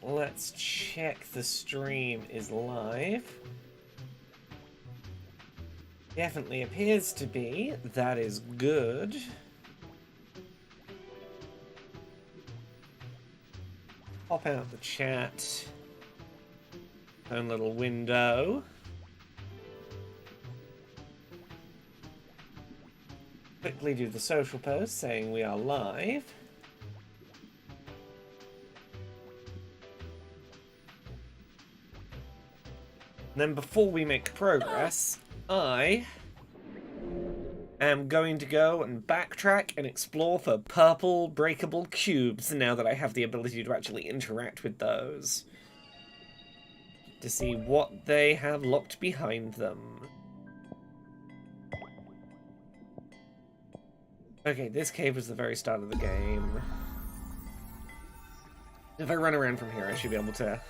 Let's check the stream is live. Definitely appears to be. That is good. Pop out the chat. Own little window. Quickly do the social post saying we are live. And then before we make progress, I am going to go and backtrack and explore for purple breakable cubes now that I have the ability to actually interact with those. To see what they have locked behind them. Okay, this cave was the very start of the game. If I run around from here, I should be able to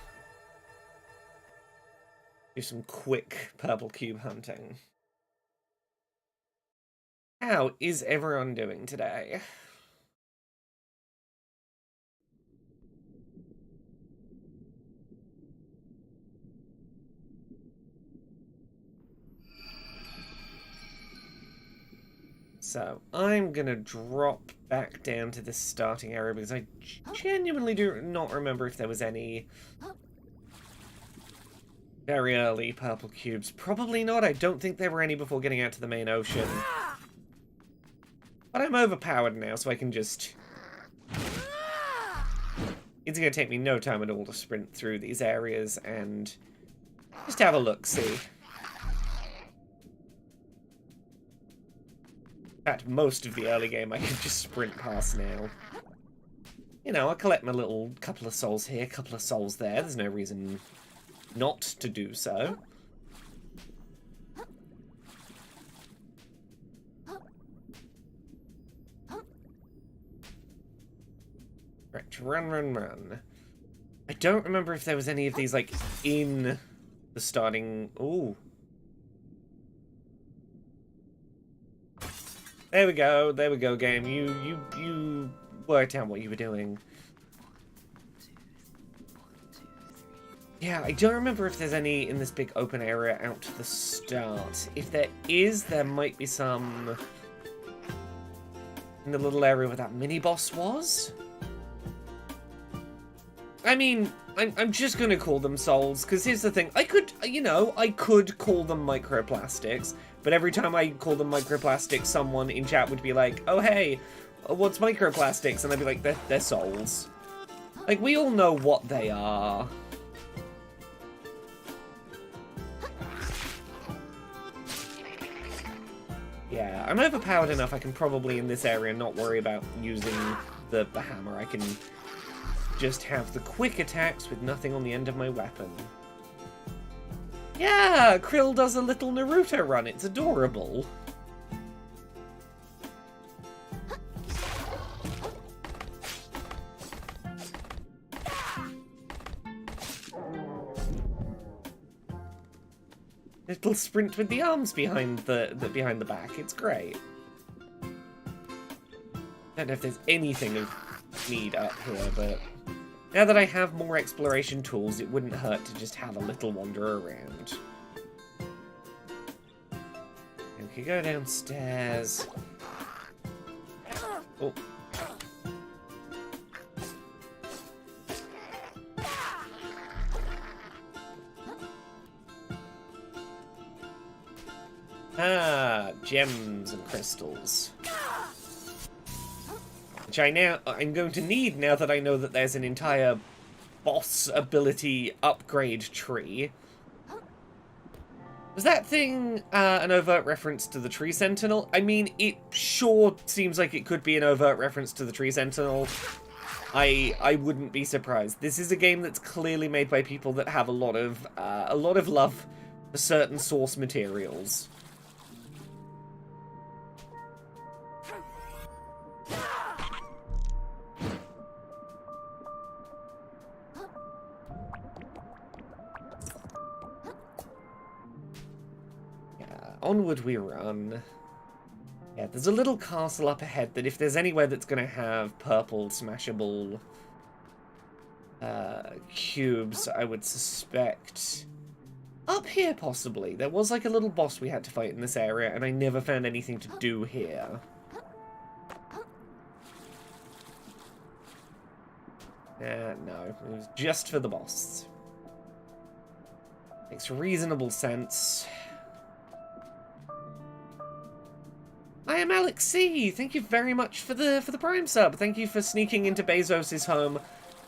do some quick purple cube hunting. How is everyone doing today? So, I'm gonna drop back down to this starting area because I genuinely do not remember if there was any very early purple cubes. Probably not. I don't think there were any before getting out to the main ocean. But I'm overpowered now, so I can just... It's gonna take me no time at all to sprint through these areas and just have a look-see. In fact, most of the early game I can just sprint past now. You know, I collect my little couple of souls here, couple of souls there. There's no reason not to do so. Right, run, run, run. I don't remember if there was any of these, like, in the starting... Ooh. There we go, game. You worked out what you were doing. Yeah, I don't remember if there's any in this big open area out to the start. If there is, there might be some in the little area where that mini-boss was. I mean, I'm just gonna call them souls, because here's the thing. I could, you know, I could call them microplastics, but every time I call them microplastics, someone in chat would be like, oh hey, what's microplastics? And I'd be like, they're souls. Like, we all know what they are. Yeah, I'm overpowered enough I can probably, in this area, not worry about using the hammer. I can just have the quick attacks with nothing on the end of my weapon. Yeah, Krill does a little Naruto run. It's adorable. Little sprint with the arms behind the back. It's great. Don't know if there's anything of need up here, but now that I have more exploration tools, it wouldn't hurt to just have a little wander around. And we could go downstairs. Oh. Ah, gems and crystals. Which I'm going to need now that I know that there's an entire boss ability upgrade tree. Was that thing an overt reference to the Tree Sentinel? I mean, it sure seems like it could be an overt reference to the Tree Sentinel. I wouldn't be surprised. This is a game that's clearly made by people that have a lot of love for certain source materials. Onward we run. Yeah, there's a little castle up ahead that if there's anywhere that's going to have purple smashable cubes, I would suspect. Up here, possibly. There was like a little boss we had to fight in this area, and I never found anything to do here. No, it was just for the boss. Makes reasonable sense. I am Alex C. Thank you very much for the Prime sub. Thank you for sneaking into Bezos's home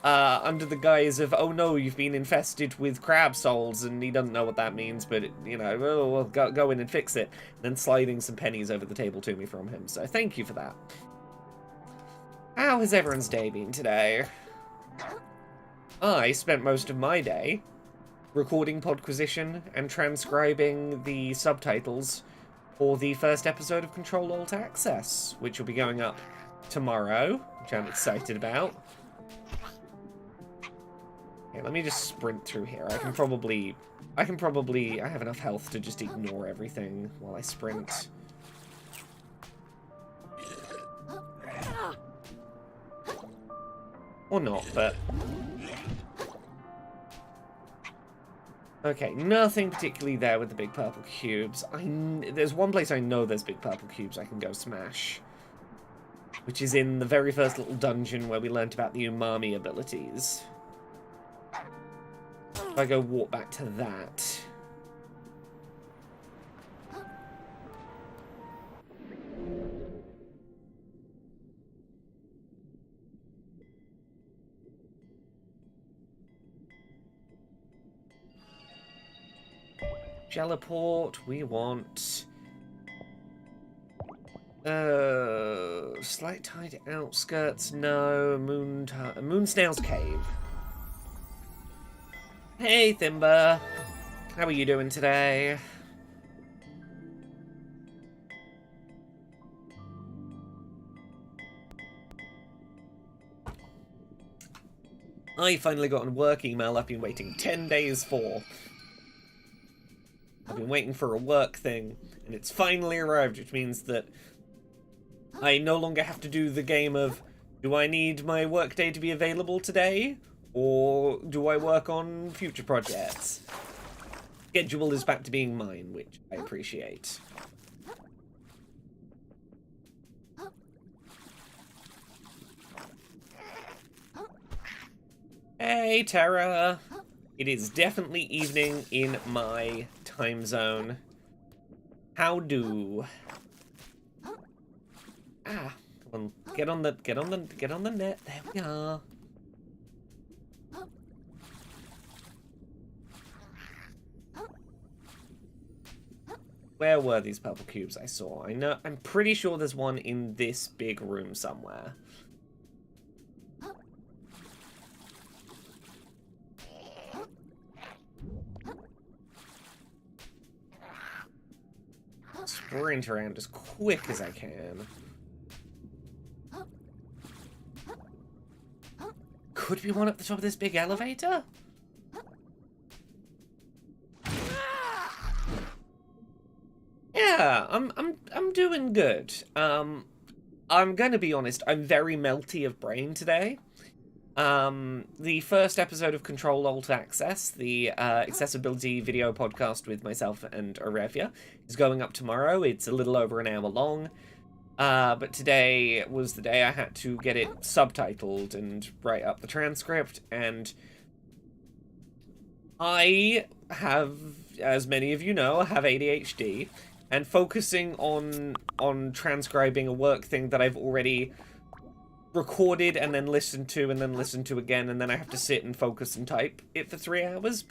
under the guise of, oh no, you've been infested with CrabSouls, and he doesn't know what that means, but you know, we'll go in and fix it. Then sliding some pennies over the table to me from him. So thank you for that. How has everyone's day been today? I spent most of my day recording Podquisition and transcribing the subtitles for the first episode of Control-Alt-Access, which will be going up tomorrow, which I'm excited about. Okay, let me just sprint through here. I have enough health to just ignore everything while I sprint. Or not, but... Okay, nothing particularly there with the big purple cubes. There's one place I know there's big purple cubes I can go smash, which is in the very first little dungeon where we learnt about the umami abilities. If I go walk back to that... Jellyport, we want... Slight tide outskirts, no. Moonsnail's Cave. Hey, Thimba. How are you doing today? I finally got a work email I've been waiting 10 days for. I've been waiting for a work thing, and it's finally arrived, which means that I no longer have to do the game of, do I need my work day to be available today, or do I work on future projects? Schedule is back to being mine, which I appreciate. Hey, Tara! It is definitely evening in my time zone. How do? Ah, come on, get on the net. There we are. Where were these purple cubes I saw? I'm pretty sure there's one in this big room somewhere. Sprint around as quick as I can. Could be one at the top of this big elevator? Yeah, I'm doing good. I'm gonna be honest, I'm very melty of brain today. The first episode of Control-Alt-Access, the accessibility video podcast with myself and Arevia, is going up tomorrow. It's a little over an hour long, but today was the day I had to get it subtitled and write up the transcript, and I have, as many of you know, I have ADHD, and focusing on transcribing a work thing that I've already recorded and then listened to and then listened to again, and then I have to sit and focus and type it for 3 hours,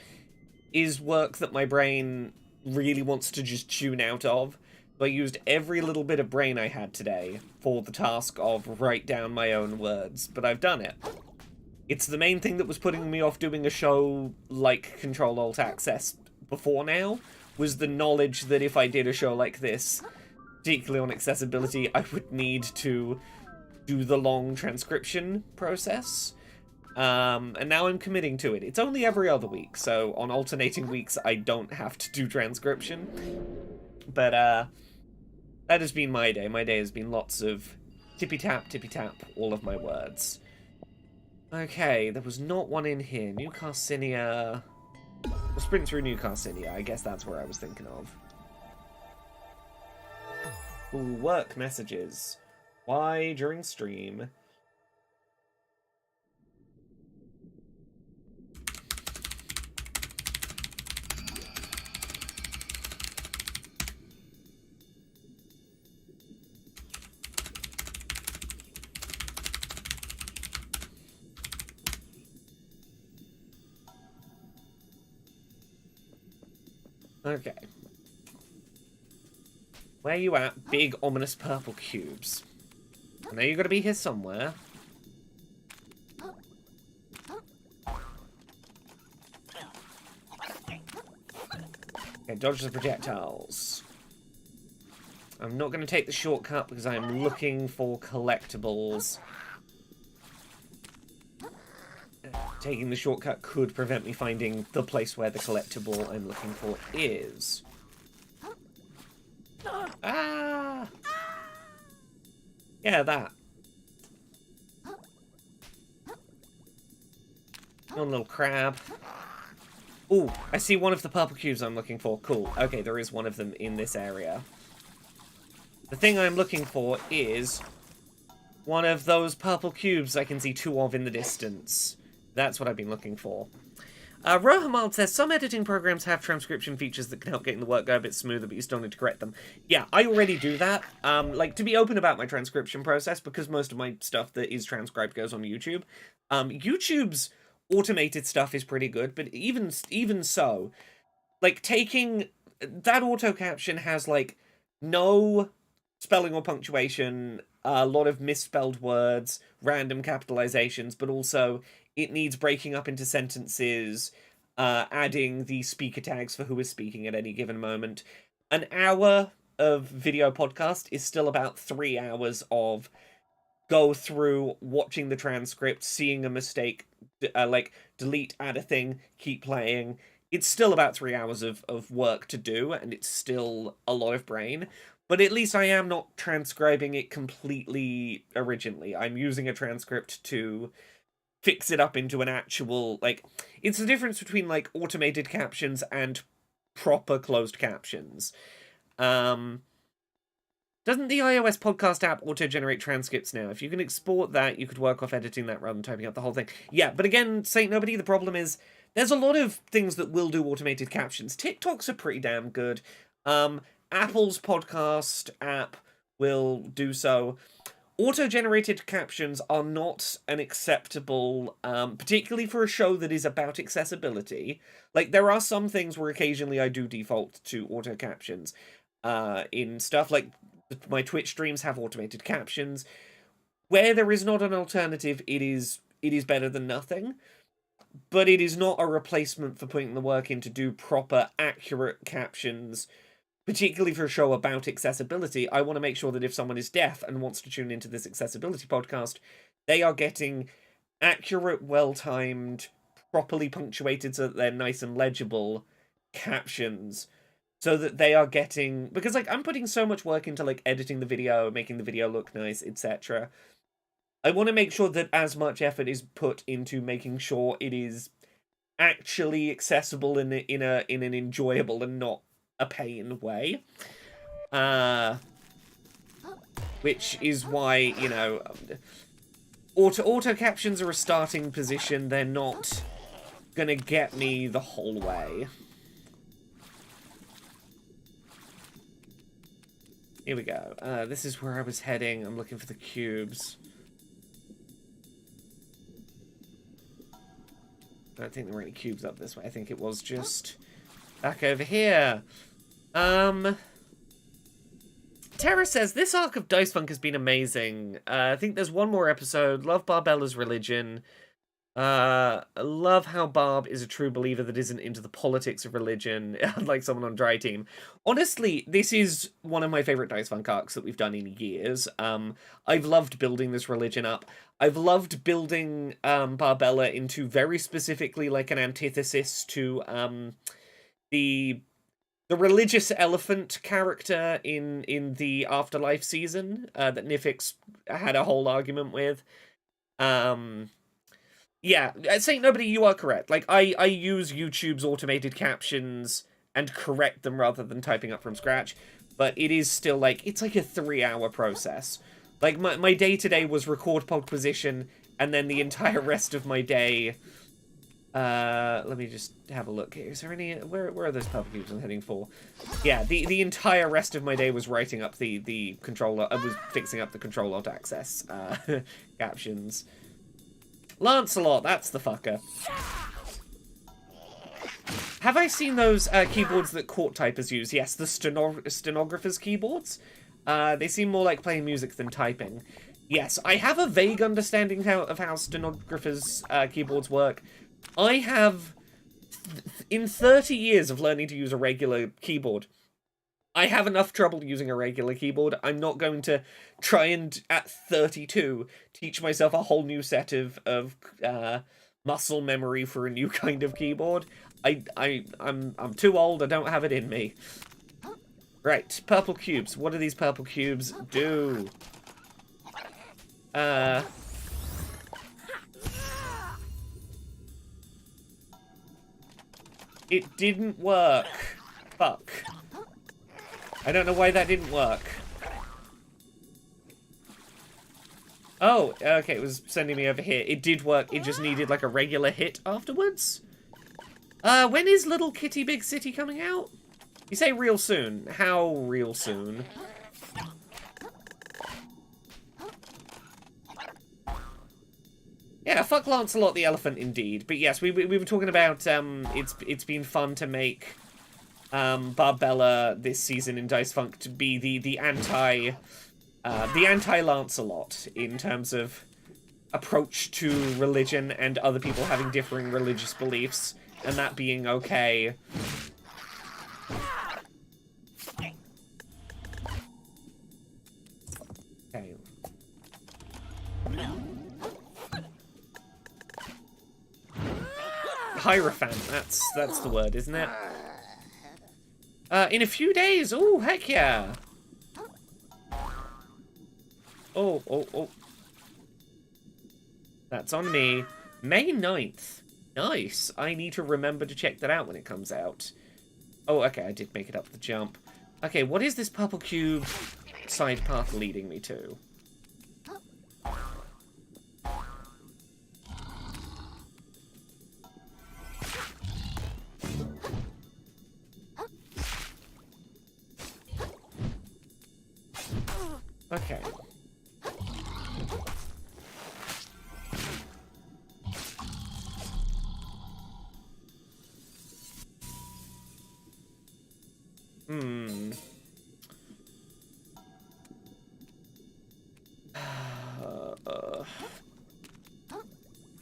is work that my brain really wants to just tune out of. So I used every little bit of brain I had today for the task of write down my own words, but I've done it. It's the main thing that was putting me off doing a show like Control-Alt-Access before now, was the knowledge that if I did a show like this, particularly on accessibility, I would need to do the long transcription process. And now I'm committing to it. It's only every other week, so on alternating weeks I don't have to do transcription. But that has been my day. My day has been lots of tippy-tap, all of my words. Okay, there was not one in here. New Carcinia. We'll sprint through New Carcinia. I guess that's where I was thinking of. Ooh, work messages. Why during stream? Okay. Where you at? Big, ominous purple cubes. I know you gotta be here somewhere. Okay, dodge the projectiles. I'm not going to take the shortcut because I'm looking for collectibles. Taking the shortcut could prevent me finding the place where the collectible I'm looking for is. Ah! Yeah, that. One little crab. Ooh, I see one of the purple cubes I'm looking for. Cool. Okay, there is one of them in this area. The thing I'm looking for is one of those purple cubes I can see two of in the distance. That's what I've been looking for. Rohamald says, some editing programs have transcription features that can help getting the work go a bit smoother, but you still need to correct them. Yeah, I already do that. Like, to be open about my transcription process, because most of my stuff that is transcribed goes on YouTube. YouTube's automated stuff is pretty good, but even so, like, taking... That auto caption has, like, no spelling or punctuation, a lot of misspelled words, random capitalizations, but also it needs breaking up into sentences, adding the speaker tags for who is speaking at any given moment. An hour of video podcast is still about 3 hours of go through, watching the transcript, seeing a mistake, like delete, add a thing, keep playing. It's still about 3 hours of work to do, and it's still a lot of brain. But at least I am not transcribing it completely originally. I'm using a transcript to fix it up into an actual, like, it's the difference between, like, automated captions and proper closed captions. Doesn't the iOS podcast app auto-generate transcripts now? If you can export that, you could work off editing that rather than typing up the whole thing. Yeah, but again, Saint Nobody, the problem is there's a lot of things that will do automated captions. TikToks are pretty damn good. Apple's podcast app will do so. Auto-generated captions are not an acceptable, particularly for a show that is about accessibility. Like, there are some things where occasionally I do default to auto captions. In stuff like my Twitch streams have automated captions. Where there is not an alternative, it is better than nothing. But it is not a replacement for putting the work in to do proper, accurate captions. Particularly for a show about accessibility, I want to make sure that if someone is deaf and wants to tune into this accessibility podcast, they are getting accurate, well-timed, properly punctuated so that they're nice and legible captions. So that they are getting... Because, like, I'm putting so much work into, like, editing the video, making the video look nice, etc. I want to make sure that as much effort is put into making sure it is actually accessible in an enjoyable and not a pain way. Which is why, you know, auto captions are a starting position. They're not gonna get me the whole way. Here we go. This is where I was heading. I'm looking for the cubes. I don't think there were any cubes up this way. I think it was just back over here. Tara says, this arc of Dice Funk has been amazing. I think there's one more episode. Love Barbella's religion. Love how Barb is a true believer that isn't into the politics of religion, like someone on Dry Team. Honestly, this is one of my favorite Dice Funk arcs that we've done in years. I've loved building this religion up. I've loved building Barbella into very specifically like an antithesis to the religious elephant character in the Afterlife season that Nifix had a whole argument with. Yeah, Saint Nobody, you are correct. Like, I use YouTube's automated captions and correct them rather than typing up from scratch, but it is still, like, it's like a 3-hour process. Like, my day-to-day was record podquisition, and then the entire rest of my day... let me just have a look here. Is there any... Where are those purple cubes I'm heading for? Yeah, the entire rest of my day was writing up the controller... I was fixing up the control-alt access captions. Lancelot, that's the fucker. Have I seen those keyboards that court typers use? Yes, the stenographer's keyboards. They seem more like playing music than typing. Yes, I have a vague understanding of how stenographers' keyboards work. I have, in 30 years of learning to use a regular keyboard, I have enough trouble using a regular keyboard. I'm not going to try and, at 32, teach myself a whole new set of muscle memory for a new kind of keyboard. I'm too old, I don't have it in me. Right, purple cubes. What do these purple cubes do? It didn't work. Fuck. I don't know why that didn't work. Oh, okay, it was sending me over here. It did work, it just needed like a regular hit afterwards. When is Little Kitty Big City coming out? You say real soon. How real soon? Yeah, fuck Lancelot the Elephant indeed. But yes, we were talking about, it's been fun to make Barbella this season in Dice Funk to be the anti-Lancelot in terms of approach to religion and other people having differing religious beliefs, and that being okay. Okay. Hierophant, that's the word, isn't it? In a few days. Oh, heck yeah. Oh. That's on me. May 9th. Nice. I need to remember to check that out when it comes out. Oh, okay, I did make it up the jump. Okay, what is this purple cube side path leading me to? Okay.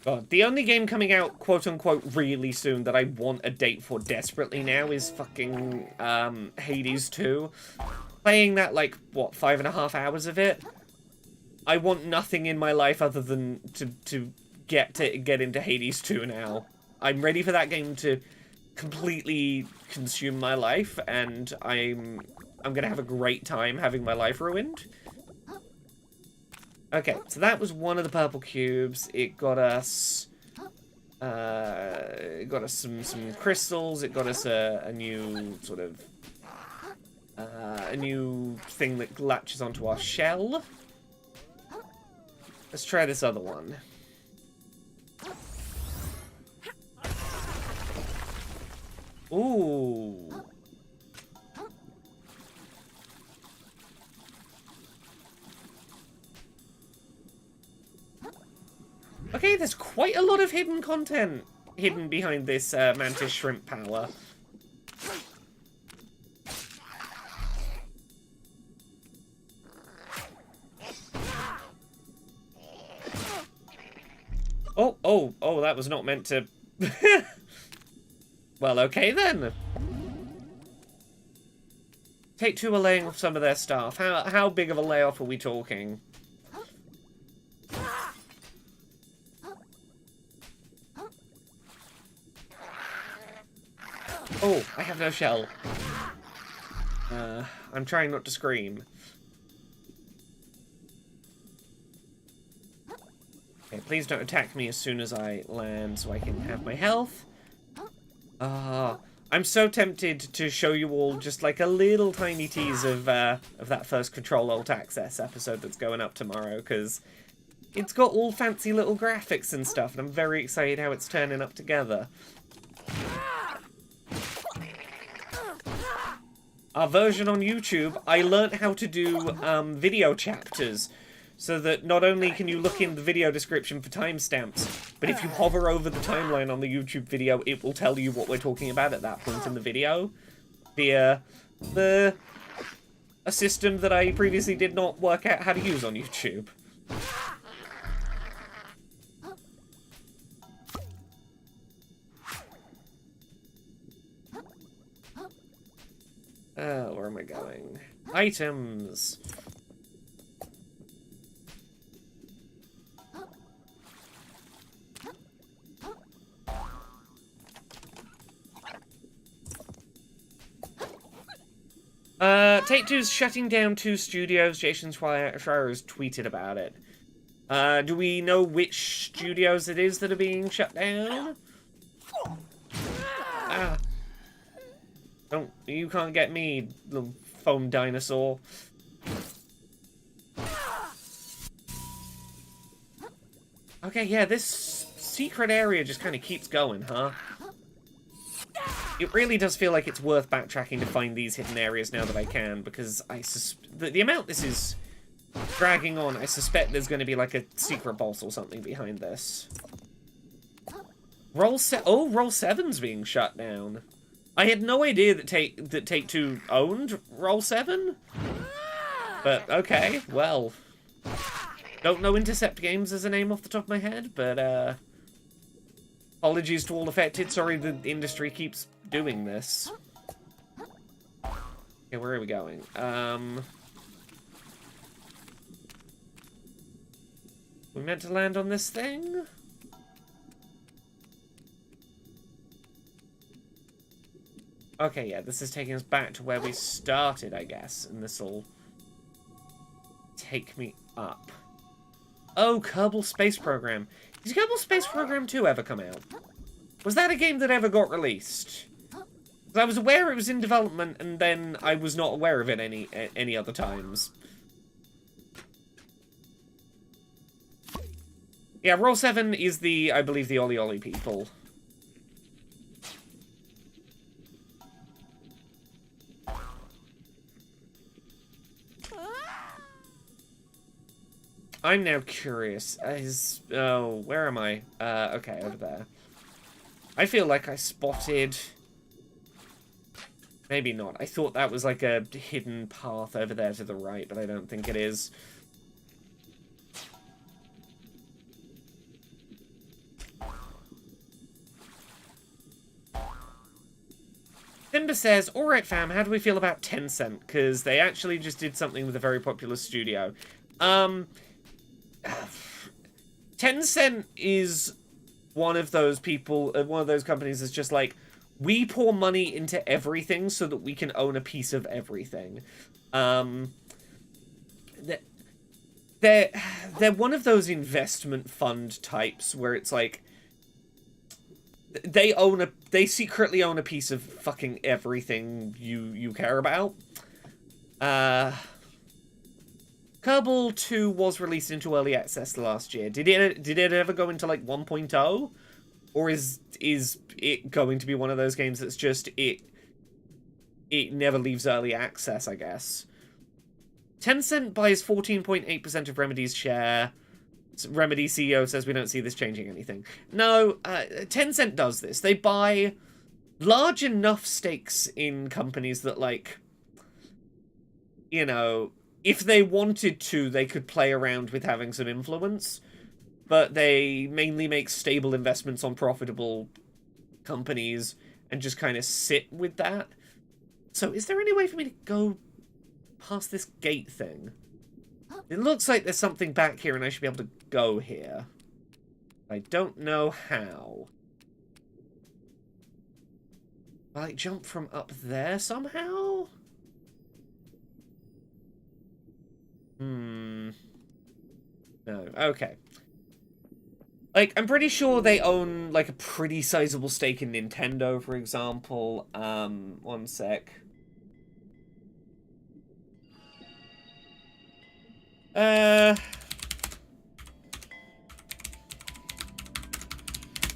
God, the only game coming out, quote-unquote, really soon that I want a date for desperately now is fucking, Hades 2. Playing that, like, what, 5.5 hours of it? I want nothing in my life other than to get into Hades 2 now. I'm ready for that game to completely consume my life, and I'm gonna have a great time having my life ruined. Okay, so that was one of the purple cubes. It got us some crystals. It got us a new sort of a new thing that latches onto our shell. Let's try this other one. Ooh. Okay, there's quite a lot of hidden content hidden behind this mantis shrimp power. Oh, that was not meant to... Well, okay then. Take Two are laying off some of their staff. How big of a layoff are we talking? Oh, I have no shell. I'm trying not to scream. Okay, please don't attack me as soon as I land so I can have my health. I'm so tempted to show you all just like a little tiny tease of that first Control Alt Access episode that's going up tomorrow, because it's got all fancy little graphics and stuff, and I'm very excited how it's turning up together. Our version on YouTube, I learnt how to do video chapters, so that not only can you look in the video description for timestamps, but if you hover over the timeline on the YouTube video, it will tell you what we're talking about at that point in the video, via a system that I previously did not work out how to use on YouTube. Where am I going? Items! Take-Two's shutting down 2 studios. Jason Schreier has tweeted about it. Do we know which studios it is that are being shut down? You can't get me, little foam dinosaur. Okay, yeah, this secret area just kind of keeps going, huh? It really does feel like it's worth backtracking to find these hidden areas now that I can, because the amount this is dragging on, I suspect there's going to be like a secret boss or something behind this. Roll 7's being shut down. I had no idea that Take-Two owned Roll 7. But, okay, well. Don't know Intercept Games as a name off the top of my head, but, apologies to all affected. Sorry the industry keeps doing this. Okay, where are we going? We meant to land on this thing? Okay, yeah, this is taking us back to where we started, I guess, and this'll take me up. Oh, Kerbal Space Program. Did Kerbal Space Program 2 ever come out? Was that a game that ever got released? 'Cause I was aware it was in development, and then I was not aware of it any other times. Yeah, Roll 7 is I believe, the Oli Oli people. I'm now curious. Where am I? Okay, over there. I feel like I spotted... Maybe not. I thought that was like a hidden path over there to the right, but I don't think it is. Timber says, alright fam, how do we feel about Tencent? Because they actually just did something with a very popular studio. Tencent is one of those people, one of those companies that's just like, we pour money into everything so that we can own a piece of everything. They're one of those investment fund types where it's like, they secretly own a piece of fucking everything you care about. Kerbal 2 was released into early access last year. Did it ever go into like 1.0? Or is it going to be one of those games that's just it never leaves early access, I guess. Tencent buys 14.8% of Remedy's share. Remedy CEO says we don't see this changing anything. No, Tencent does this. They buy large enough stakes in companies that, like, you know, if they wanted to, they could play around with having some influence, but they mainly make stable investments on profitable companies and just kind of sit with that. So is there any way for me to go past this gate thing? It looks like there's something back here and I should be able to go here. I don't know how. Will I jump from up there somehow? No. Okay. Like, I'm pretty sure they own, like, a pretty sizable stake in Nintendo, for example. One sec.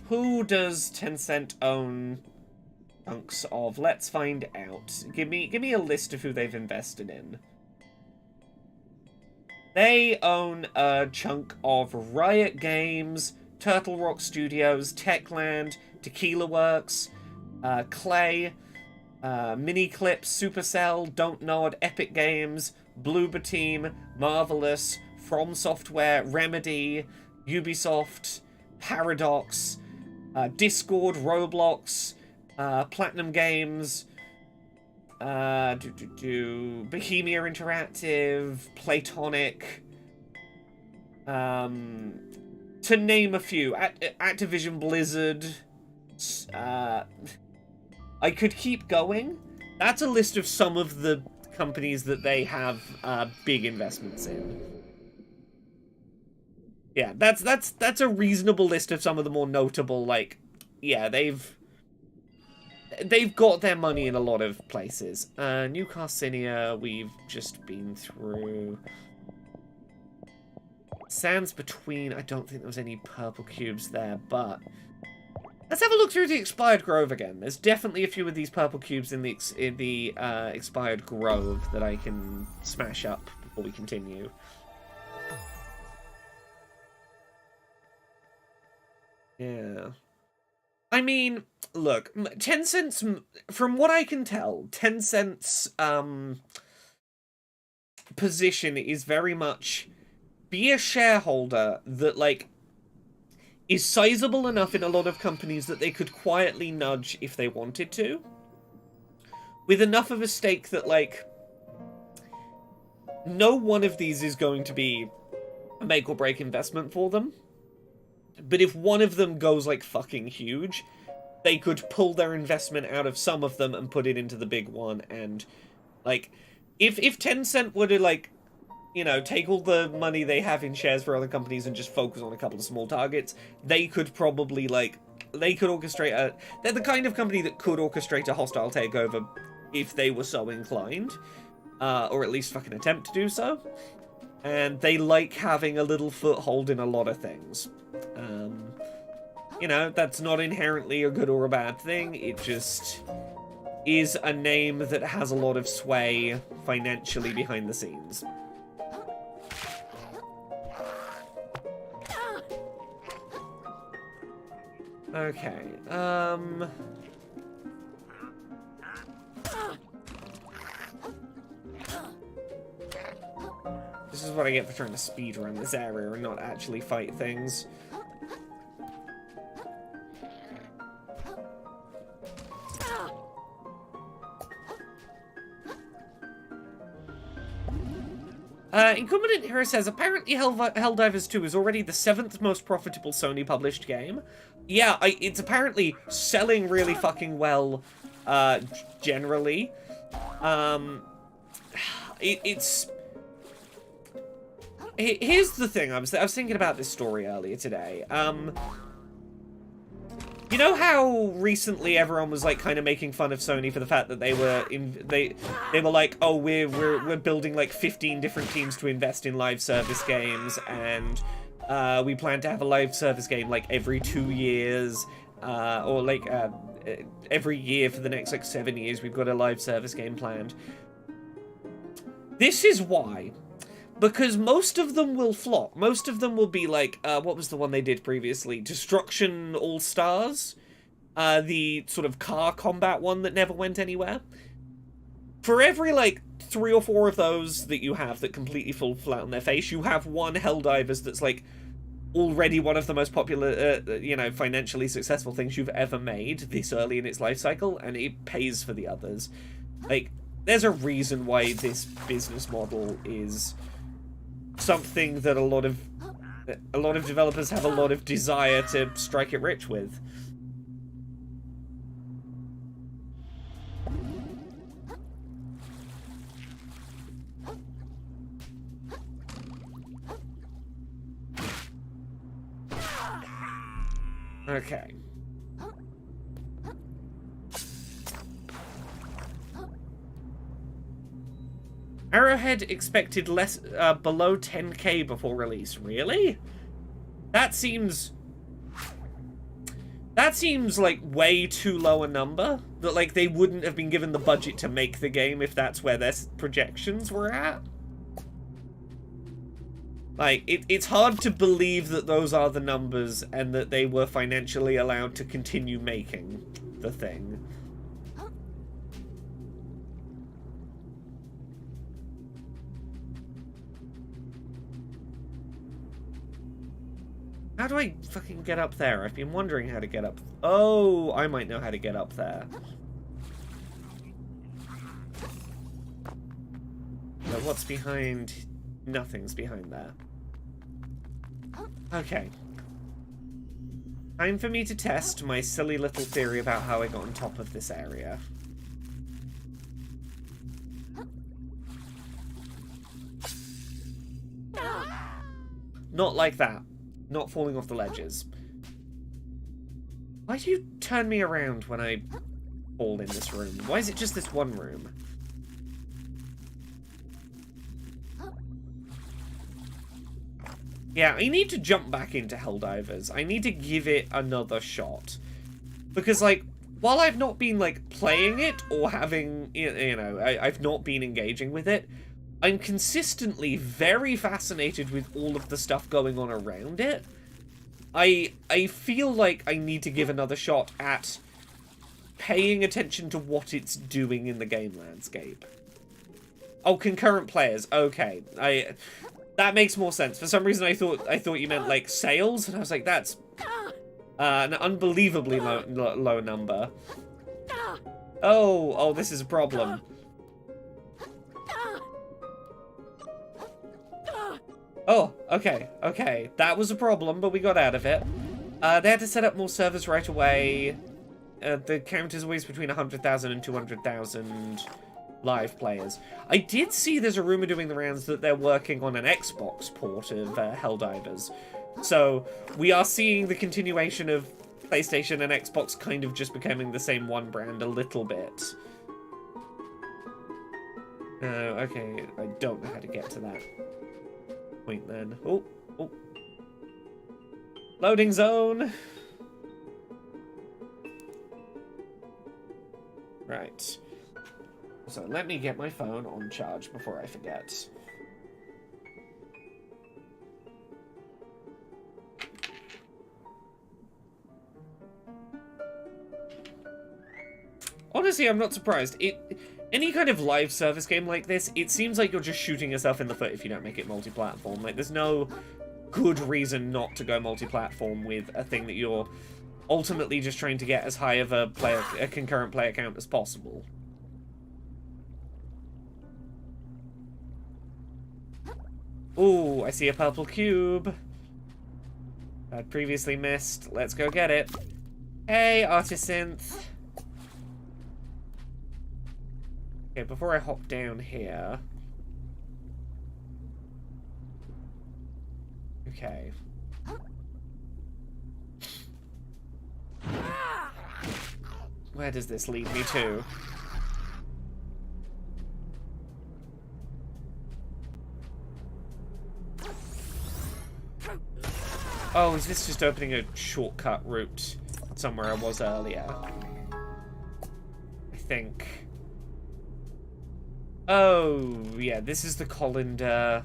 Who does Tencent own chunks of? Let's find out. Give me a list of who they've invested in. They own a chunk of Riot Games, Turtle Rock Studios, Techland, Tequila Works, Clay, Miniclip, Supercell, Don't Nod, Epic Games, Bloober Team, Marvelous, From Software, Remedy, Ubisoft, Paradox, Discord, Roblox, Platinum Games, Bohemia Interactive, Platonic, to name a few. Activision Blizzard. I could keep going. That's a list of some of the companies that they have big investments in. Yeah, that's a reasonable list of some of the more notable, like, yeah, they've got their money in a lot of places. New Carcinia, we've just been through. Sands Between, I don't think there was any purple cubes there, but let's have a look through the Expired Grove again. There's definitely a few of these purple cubes in the Expired Grove that I can smash up before we continue. Yeah. I mean, look, Tencent's, from what I can tell, Tencent's position is very much be a shareholder that, like, is sizable enough in a lot of companies that they could quietly nudge if they wanted to, with enough of a stake that, like, no one of these is going to be a make or break investment for them. But if one of them goes, like, fucking huge, they could pull their investment out of some of them and put it into the big one. And, like, if Tencent were to, like, you know, take all the money they have in shares for other companies and just focus on a couple of small targets, they could probably, like, they could orchestrate a... They're the kind of company that could orchestrate a hostile takeover if they were so inclined. Or at least fucking attempt to do so. And they like having a little foothold in a lot of things. You know, that's not inherently a good or a bad thing. It just is a name that has a lot of sway financially behind the scenes. Okay, this is what I get for trying to speedrun this area and not actually fight things. Incumbent Hero says, apparently Helldivers 2 is already the 7th most profitable Sony published game. Yeah, it's apparently selling really fucking well, generally. Here's the thing, I was thinking about this story earlier today. You know how recently everyone was, like, kind of making fun of Sony for the fact that they were they were like, oh, we're building, like, 15 different teams to invest in live service games, and we plan to have a live service game, like, every 2 years, or, like, every year for the next, like, 7 years we've got a live service game planned. This is why. Because most of them will flop. Most of them will be like, what was the one they did previously? Destruction All-Stars? The sort of car combat one that never went anywhere. For every, like, 3 or 4 of those that you have that completely fall flat on their face, you have one Helldivers that's, like, already one of the most popular, you know, financially successful things you've ever made this early in its life cycle, and it pays for the others. Like, there's a reason why this business model is something that a lot of developers have a lot of desire to strike it rich with. Okay. Arrowhead expected less, below 10k before release. Really? That seems like way too low a number. That like they wouldn't have been given the budget to make the game if that's where their projections were at. Like, it's hard to believe that those are the numbers and that they were financially allowed to continue making the thing. How do I fucking get up there? I've been wondering how to get up. Oh, I might know how to get up there. But what's behind? Nothing's behind there. Okay. Time for me to test my silly little theory about how I got on top of this area. Not like that. Not falling off the ledges. Why do you turn me around when I fall in this room? Why is it just this one room? Yeah, I need to jump back into Helldivers. I need to give it another shot. Because, like, while I've not been, like, playing it or having, you know, I've not been engaging with it, I'm consistently very fascinated with all of the stuff going on around it. I feel like I need to give another shot at paying attention to what it's doing in the game landscape. Oh, concurrent players. Okay. That makes more sense. For some reason I thought you meant like sales, and I was like, that's an unbelievably low number. Oh, this is a problem. Oh, okay. That was a problem, but we got out of it. They had to set up more servers right away. The count is always between 100,000 and 200,000 live players. I did see there's a rumor doing the rounds that they're working on an Xbox port of Helldivers. So we are seeing the continuation of PlayStation and Xbox kind of just becoming the same one brand a little bit. Okay, I don't know how to get to that point then. Oh. Loading zone. Right. So let me get my phone on charge before I forget. Honestly, I'm not surprised. Any kind of live service game like this, it seems like you're just shooting yourself in the foot if you don't make it multi-platform. Like, there's no good reason not to go multi-platform with a thing that you're ultimately just trying to get as high of a concurrent player count as possible. Ooh, I see a purple cube. I'd previously missed. Let's go get it. Hey, Artisynth. Okay, before I hop down here. Okay. Where does this lead me to? Oh, is this just opening a shortcut route somewhere I was earlier? I think. Oh, yeah, this is the colander.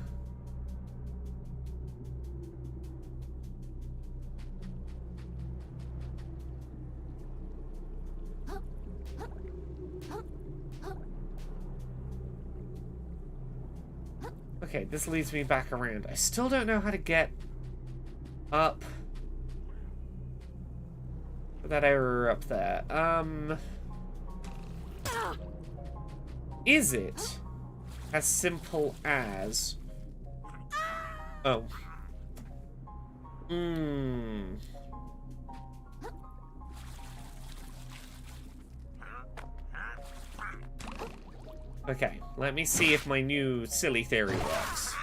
Okay, this leads me back around. I still don't know how to get up. Put that error up there. Is it as simple as... Oh. Okay, let me see if my new silly theory works.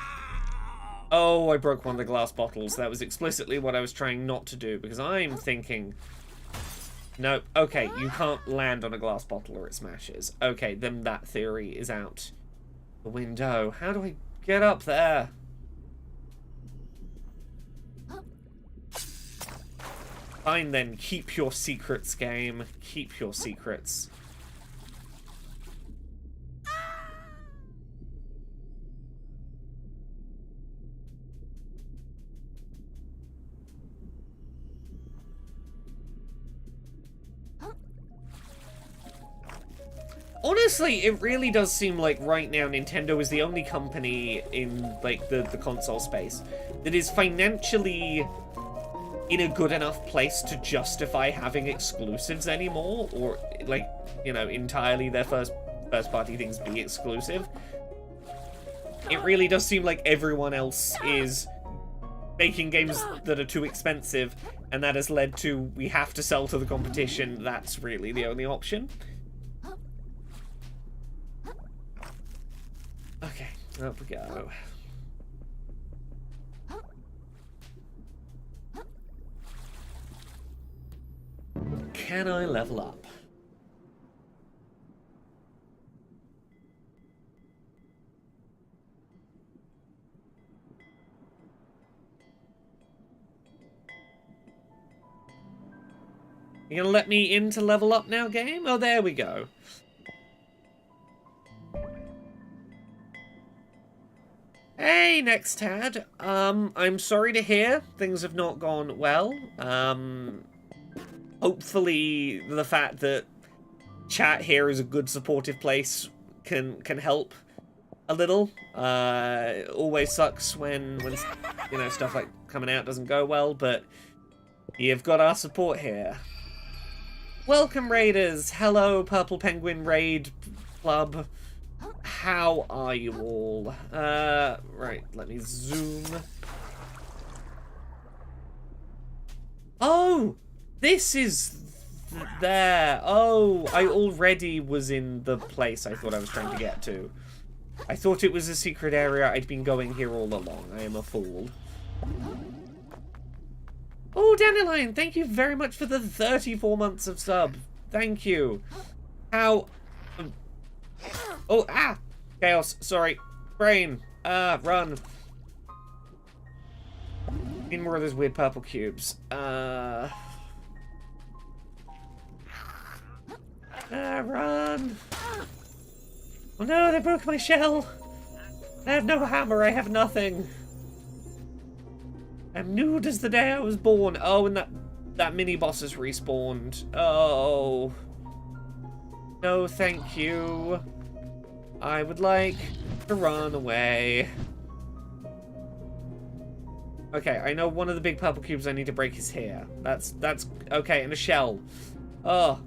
Oh, I broke one of the glass bottles. That was explicitly what I was trying not to do, because I'm thinking... No, okay, you can't land on a glass bottle or it smashes. Okay, then that theory is out the window. How do I get up there? Fine then, keep your secrets, game. Keep your secrets. Honestly, it really does seem like right now Nintendo is the only company in, like, the console space that is financially in a good enough place to justify having exclusives anymore, or, like, you know, entirely their first-party things be exclusive. It really does seem like everyone else is making games that are too expensive, and that has led to, we have to sell to the competition. That's really the only option. Okay, up we go. Can I level up? You gonna let me in to level up now, game? Oh, there we go. Hey, next Tad. I'm sorry to hear things have not gone well. Hopefully the fact that chat here is a good supportive place can help a little. Always sucks when you know, stuff like coming out doesn't go well, but you've got our support here. Welcome, Raiders. Hello, Purple Penguin Raid Club. How are you all? Right, let me zoom. Oh, this is there. Oh, I already was in the place I thought I was trying to get to. I thought it was a secret area. I'd been going here all along. I am a fool. Oh, Dandelion, thank you very much for the 34 months of sub. Thank you. How... Oh, ah! Chaos, sorry. Brain. Run. Need more of those weird purple cubes. Run. Oh no, they broke my shell. I have no hammer, I have nothing. I'm nude as the day I was born. Oh, and that mini-boss is respawned. Oh. No, thank you. I would like to run away. Okay, I know one of the big purple cubes I need to break is here. That's okay, and a shell. Oh.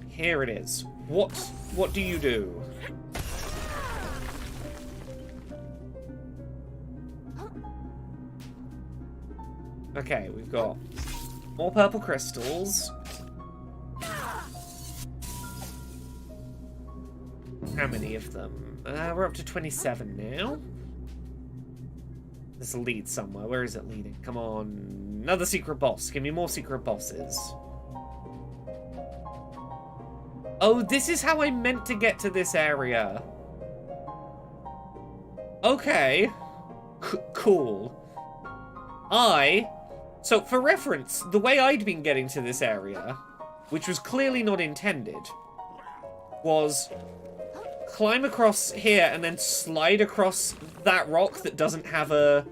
Here it is. What do you do? Okay, we've got more purple crystals. How many of them? We're up to 27 now. This will lead somewhere. Where is it leading? Come on. Another secret boss. Give me more secret bosses. Oh, this is how I meant to get to this area. Okay. Cool. So, for reference, the way I'd been getting to this area, which was clearly not intended, was climb across here and then slide across that rock that doesn't have a...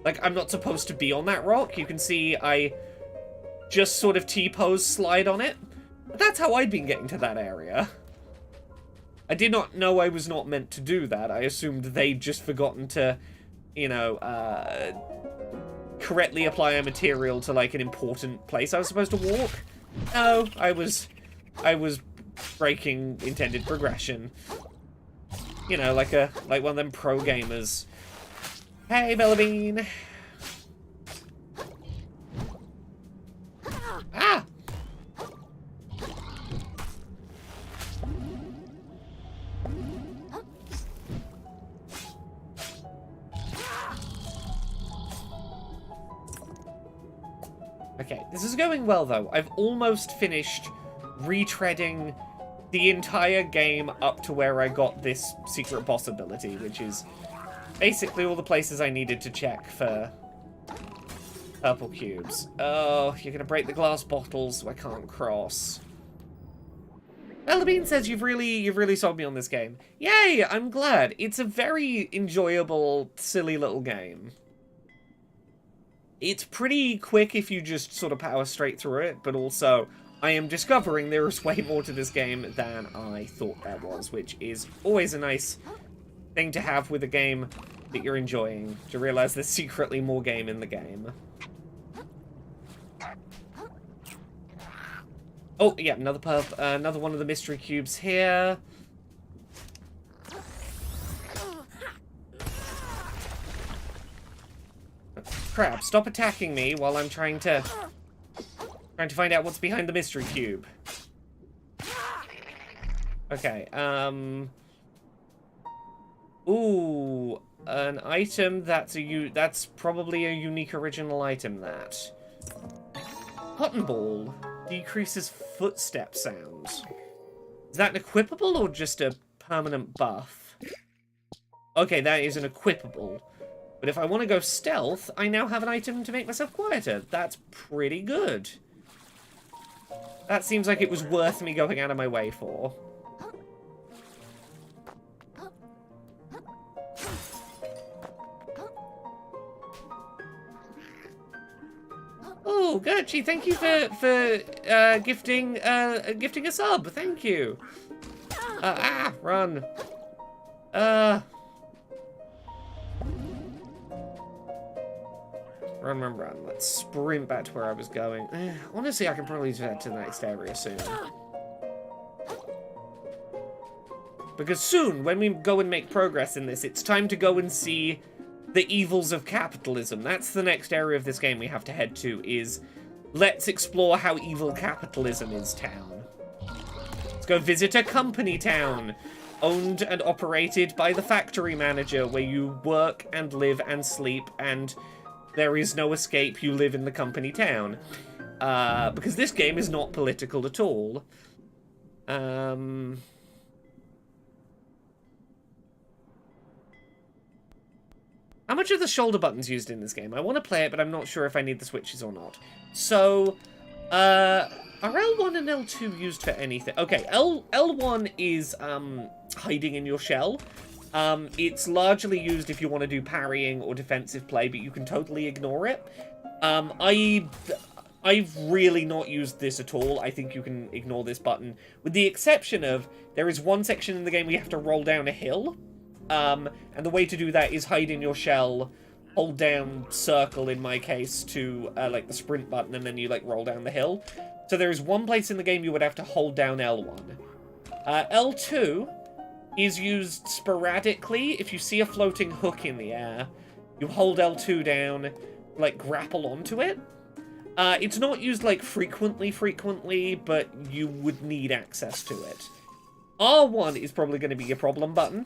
Like, I'm not supposed to be on that rock. You can see I just sort of T-pose slide on it. But that's how I'd been getting to that area. I did not know I was not meant to do that. I assumed they'd just forgotten to, you know, correctly apply a material to, like, an important place I was supposed to walk. No, I was breaking intended progression. You know, like one of them pro gamers. Hey, Bellabean. Ah! Okay, this is going well, though. I've almost finished retreading the entire game up to where I got this secret boss ability, which is basically all the places I needed to check for purple cubes. Oh, you're gonna break the glass bottles, so I can't cross. Bean says you've really sold me on this game. Yay, I'm glad. It's a very enjoyable, silly little game. It's pretty quick if you just sort of power straight through it, but also I am discovering there is way more to this game than I thought there was, which is always a nice thing to have with a game that you're enjoying, to realize there's secretly more game in the game. Oh, yeah, another one of the mystery cubes here. Crab, stop attacking me while I'm trying to find out what's behind the mystery cube. Okay, ooh, an item that's probably a unique original item, that. Cotton ball decreases footstep sounds. Is that an equipable or just a permanent buff? Okay, that is an equipable. But if I want to go stealth, I now have an item to make myself quieter. That's pretty good. That seems like it was worth me going out of my way for. Oh, Gertrude, thank you for gifting a sub. Thank you. Run. Run. Let's sprint back to where I was going. Honestly, I can probably do that to the next area soon. Because soon, when we go and make progress in this, it's time to go and see the evils of capitalism. That's the next area of this game we have to head to, is let's explore how evil capitalism is town. Let's go visit a company town, owned and operated by the factory manager, where you work and live and sleep, and there is no escape, you live in the company town. Because this game is not political at all. How much are the shoulder buttons used in this game? I want to play it, but I'm not sure if I need the switches or not. So, are L1 and L2 used for anything? Okay, L1 is hiding in your shell. It's largely used if you want to do parrying or defensive play, but you can totally ignore it. I've really not used this at all. I think you can ignore this button, with the exception of there is one section in the game where you have to roll down a hill. And the way to do that is hide in your shell, hold down circle in my case to like the sprint button, and then you like roll down the hill. So there is one place in the game you would have to hold down L1. L2 is used sporadically. If you see a floating hook in the air, you hold L2 down, like grapple onto it. It's not used like frequently, but you would need access to it. R1 is probably going to be your problem button.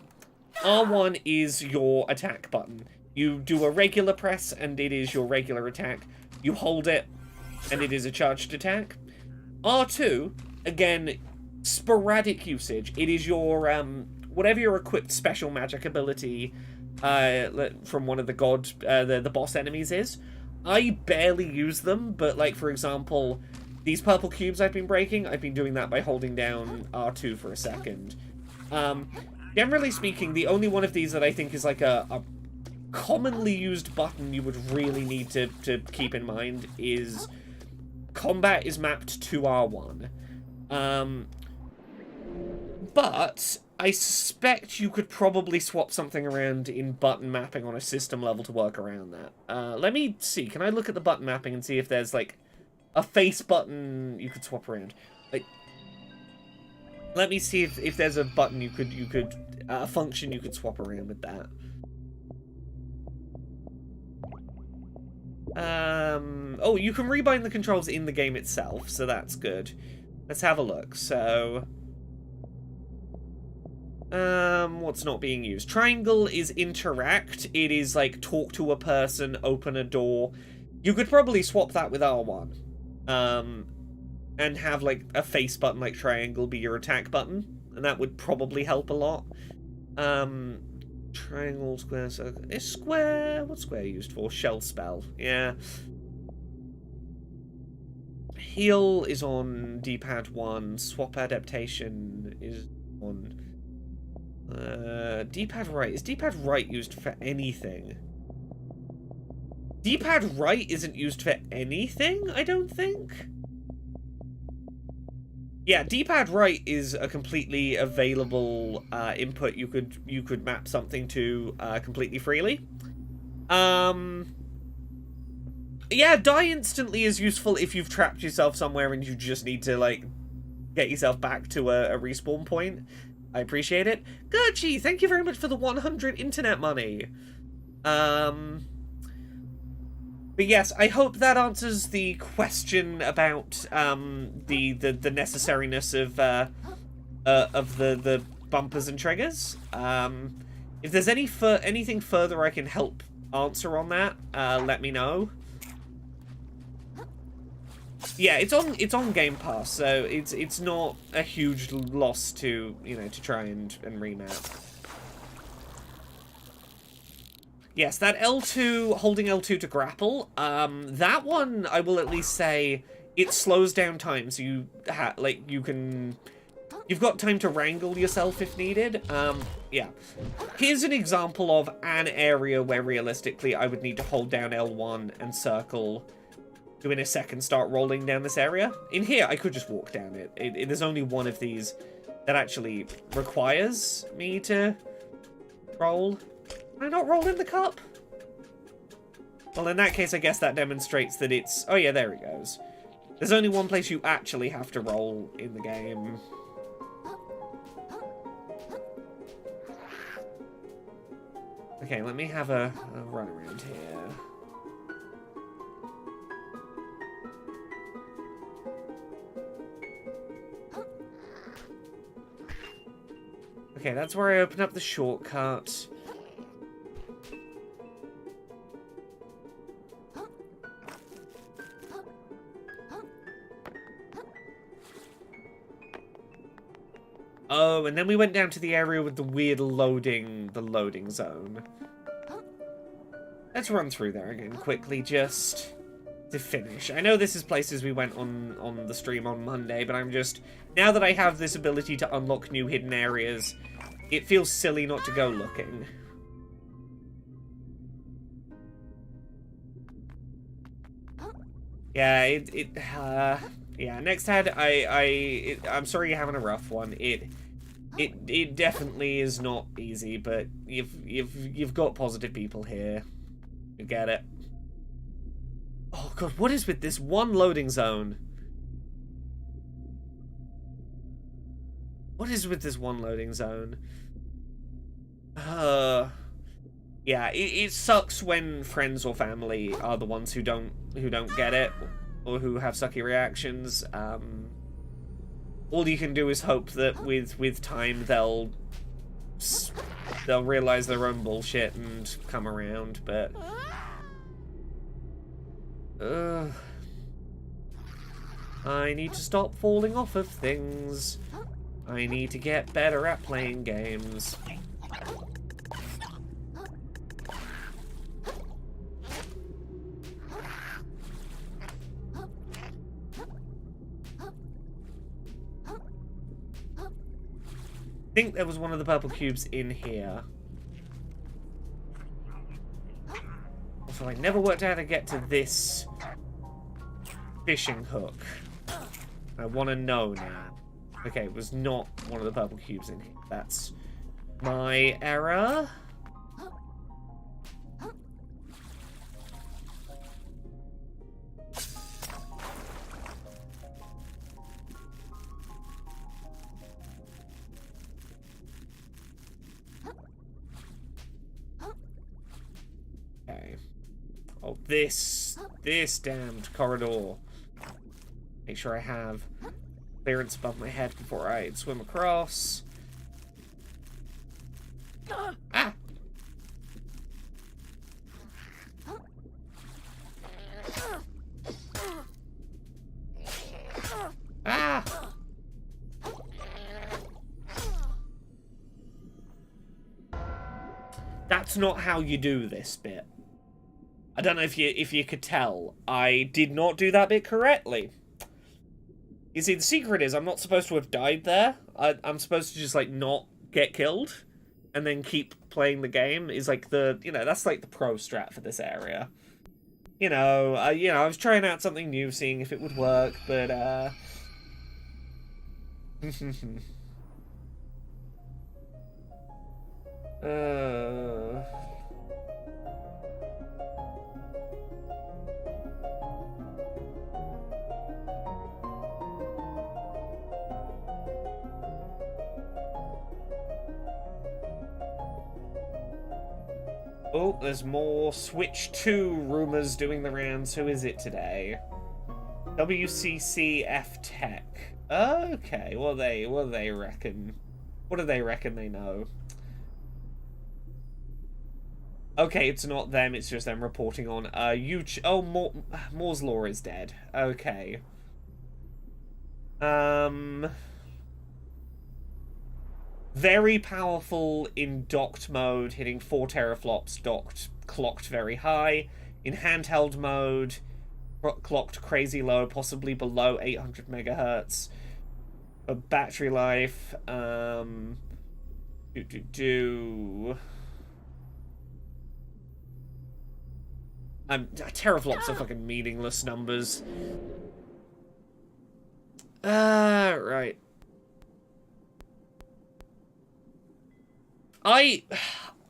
R1 is your attack button. You do a regular press, and it is your regular attack. You hold it, and it is a charged attack. R2, again, sporadic usage. It is your, whatever your equipped special magic ability from one of the boss enemies is. I barely use them, but, like, for example, these purple cubes I've been breaking, I've been doing that by holding down R2 for a second. Generally speaking, the only one of these that I think is like a commonly used button you would really need to keep in mind is combat is mapped to R1. But I suspect you could probably swap something around in button mapping on a system level to work around that. Let me see. Can I look at the button mapping and see if there's like a face button you could swap around? Like, let me see if there's a button you could a function you could swap around with that. Oh, you can rebind the controls in the game itself, so that's good. Let's have a look. So, what's not being used? Triangle is interact. It is like talk to a person, open a door. You could probably swap that with R1. And have, like, a face button like triangle be your attack button. And that would probably help a lot. Triangle, square, circle. Is square... What's square used for? Shell spell. Yeah. Heal is on D-pad 1. Swap adaptation is on... D-pad right. Is D-pad right used for anything? D-pad right isn't used for anything, I don't think. Yeah, D-pad right is a completely available input you could map something to completely freely. Yeah, die instantly is useful if you've trapped yourself somewhere and you just need to, like, get yourself back to a respawn point. I appreciate it. Gurchi, thank you very much for the 100 internet money. But yes, I hope that answers the question about the necessariness of the bumpers and triggers. If there's anything further I can help answer on that, let me know. Yeah, it's on Game Pass, so it's not a huge loss to, you know, to try and remap. Yes, that L2, holding L2 to grapple, that one, I will at least say, it slows down time, so you've got time to wrangle yourself if needed. Yeah. Here's an example of an area where realistically I would need to hold down L1 and circle to in a second start rolling down this area. In here, I could just walk down it. There's only one of these that actually requires me to roll. Can I not roll in the cup? Well, in that case, I guess that demonstrates that it's... Oh, yeah, there it goes. There's only one place you actually have to roll in the game. Okay, let me have a run around here. Okay, that's where I open up the shortcut. Oh, and then we went down to the area with the weird loading zone. Let's run through there again quickly, just to finish. I know this is places we went on the stream on Monday, but I'm just... Now that I have this ability to unlock new hidden areas, it feels silly not to go looking. Yeah, yeah, next head, I'm sorry you're having a rough one. It definitely is not easy, but you've got positive people here. You get it. Oh god, what is with this one loading zone? What is with this one loading zone? Yeah, it sucks when friends or family are the ones who don't get it, or who have sucky reactions. All you can do is hope that with time they'll realize their own bullshit and come around, but I need to stop falling off of things. I need to get better at playing games. I think there was one of the purple cubes in here. Also, I never worked out how to get to this fishing hook. I want to know now. Okay, it was not one of the purple cubes in here. That's my error. Okay. Oh, this damned corridor. Make sure I have clearance above my head before I swim across. Ah! Ah! That's not how you do this bit. I don't know if you could tell. I did not do that bit correctly. You see, the secret is I'm not supposed to have died there. I'm supposed to just, like, not get killed and then keep playing the game is, like, the, you know, that's, like, the pro strat for this area. You know, I was trying out something new, seeing if it would work, but, Oh, there's more Switch 2 rumors doing the rounds. Who is it today? WCCF Tech. Okay, what do they reckon? What do they reckon they know? Okay, it's not them, it's just them reporting on YouTube. Oh, Moore's Law is dead. Okay. Very powerful in docked mode, hitting 4 teraflops, docked, clocked very high. In handheld mode, clocked crazy low, possibly below 800 megahertz. A battery life, teraflops are fucking meaningless numbers. Right.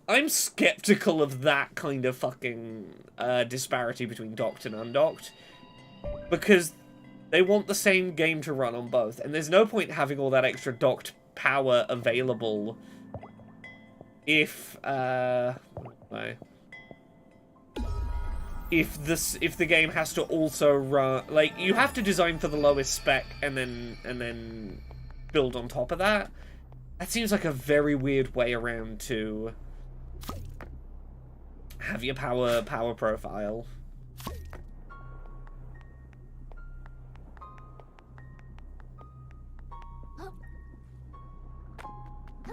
I'm skeptical of that kind of fucking disparity between docked and undocked, because they want the same game to run on both, and there's no point having all that extra docked power available if if the game has to also run, like, you have to design for the lowest spec and then build on top of that. That seems like a very weird way around to have your power profile.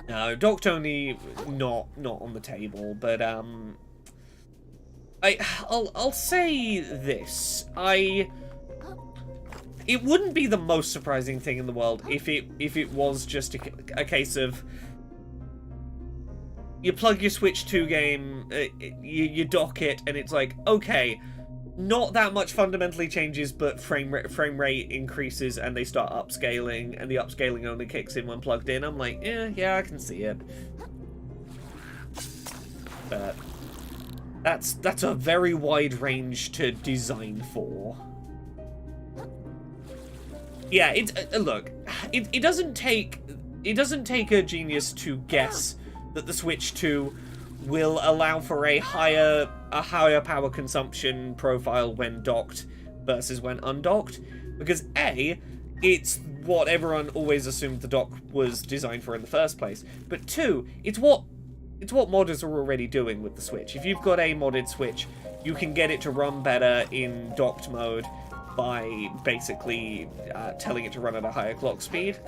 No, docked only not on the table, but I'll say this. It wouldn't be the most surprising thing in the world if it was just a case of you plug your Switch 2 game, you dock it, and it's like, okay, not that much fundamentally changes, but frame rate increases, and they start upscaling, and the upscaling only kicks in when plugged in. I'm like, yeah, I can see it. But that's a very wide range to design for. Yeah, look, it doesn't take a genius to guess that the Switch 2 will allow for a higher power consumption profile when docked versus when undocked, because A, it's what everyone always assumed the dock was designed for in the first place, but 2, it's what modders are already doing with the Switch. If you've got a modded Switch, you can get it to run better in docked mode by basically telling it to run at a higher clock speed.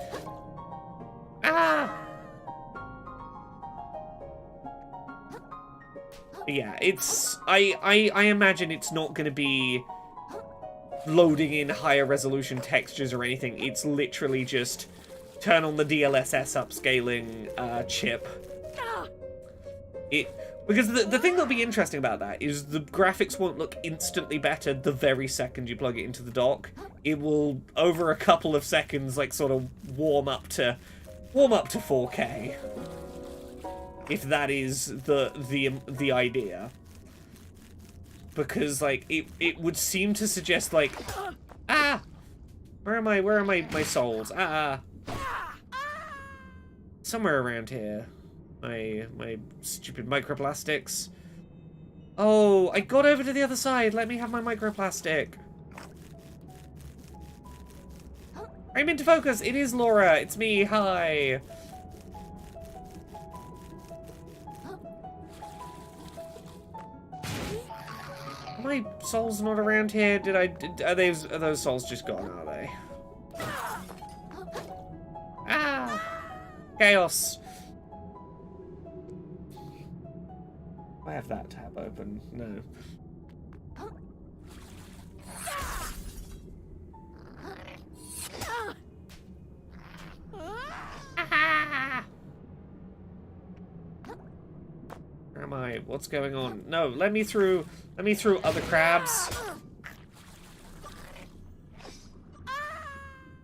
Yeah, it's... I imagine it's not going to be loading in higher resolution textures or anything. It's literally just turn on the DLSS upscaling chip. Because the thing that'll be interesting about that is the graphics won't look instantly better the very second you plug it into the dock. It will, over a couple of seconds, like, sort of warm up to 4K. If that is the idea. Because, like, it would seem to suggest, like, where are my souls? Somewhere around here. My stupid microplastics. Oh, I got over to the other side. Let me have my microplastic. I'm into focus. It is Laura. It's me. Hi. Are my souls not around here? Are those souls just gone, are they? Chaos. I have that tab open. No. Where am I? What's going on? No, let me through. Let me through other crabs.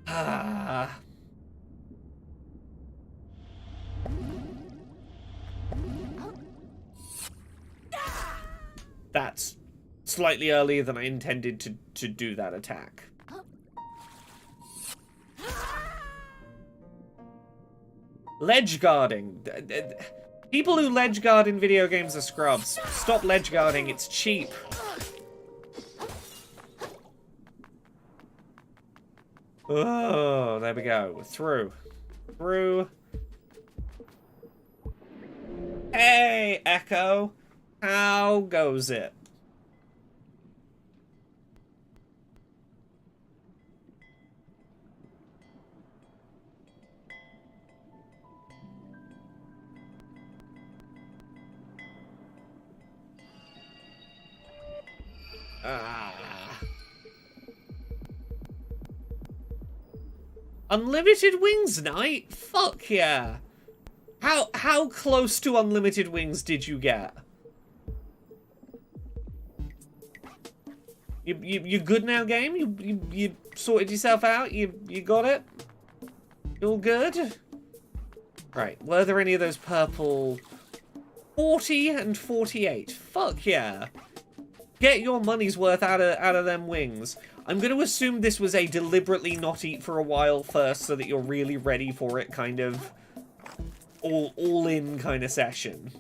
Ah. That's slightly earlier than I intended to do that attack. Ledge guarding. People who ledge guard in video games are scrubs. Stop ledge guarding, it's cheap. Oh, there we go. Through. Through. Hey, Echo. How goes it? Unlimited wings night? Fuck yeah. How close to unlimited wings did you get? You good now, game? You sorted yourself out? You got it? You all good? Right, were there any of those purple 40 and 48? Fuck yeah. Get your money's worth out of them wings. I'm going to assume this was a deliberately not eat for a while first so that you're really ready for it kind of all in kind of session.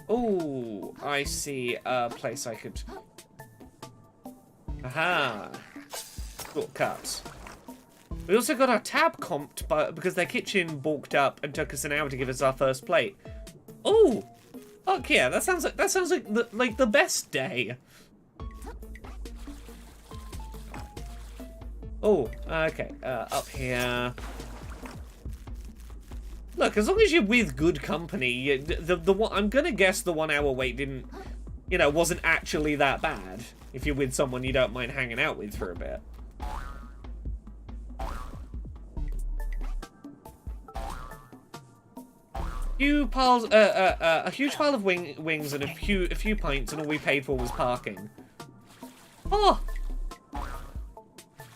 Oh, I see a place I could... Aha! Shortcut. We also got our tab comped because their kitchen balked up and took us an hour to give us our first plate. Oh! Fuck yeah, that sounds like the best day. Oh, okay. Up here. Look, as long as you're with good company, the one, I'm gonna guess the 1 hour wait didn't, you know, wasn't actually that bad. If you're with someone you don't mind hanging out with for a bit. A huge pile of wings and a few pints, and all we paid for was parking. Oh.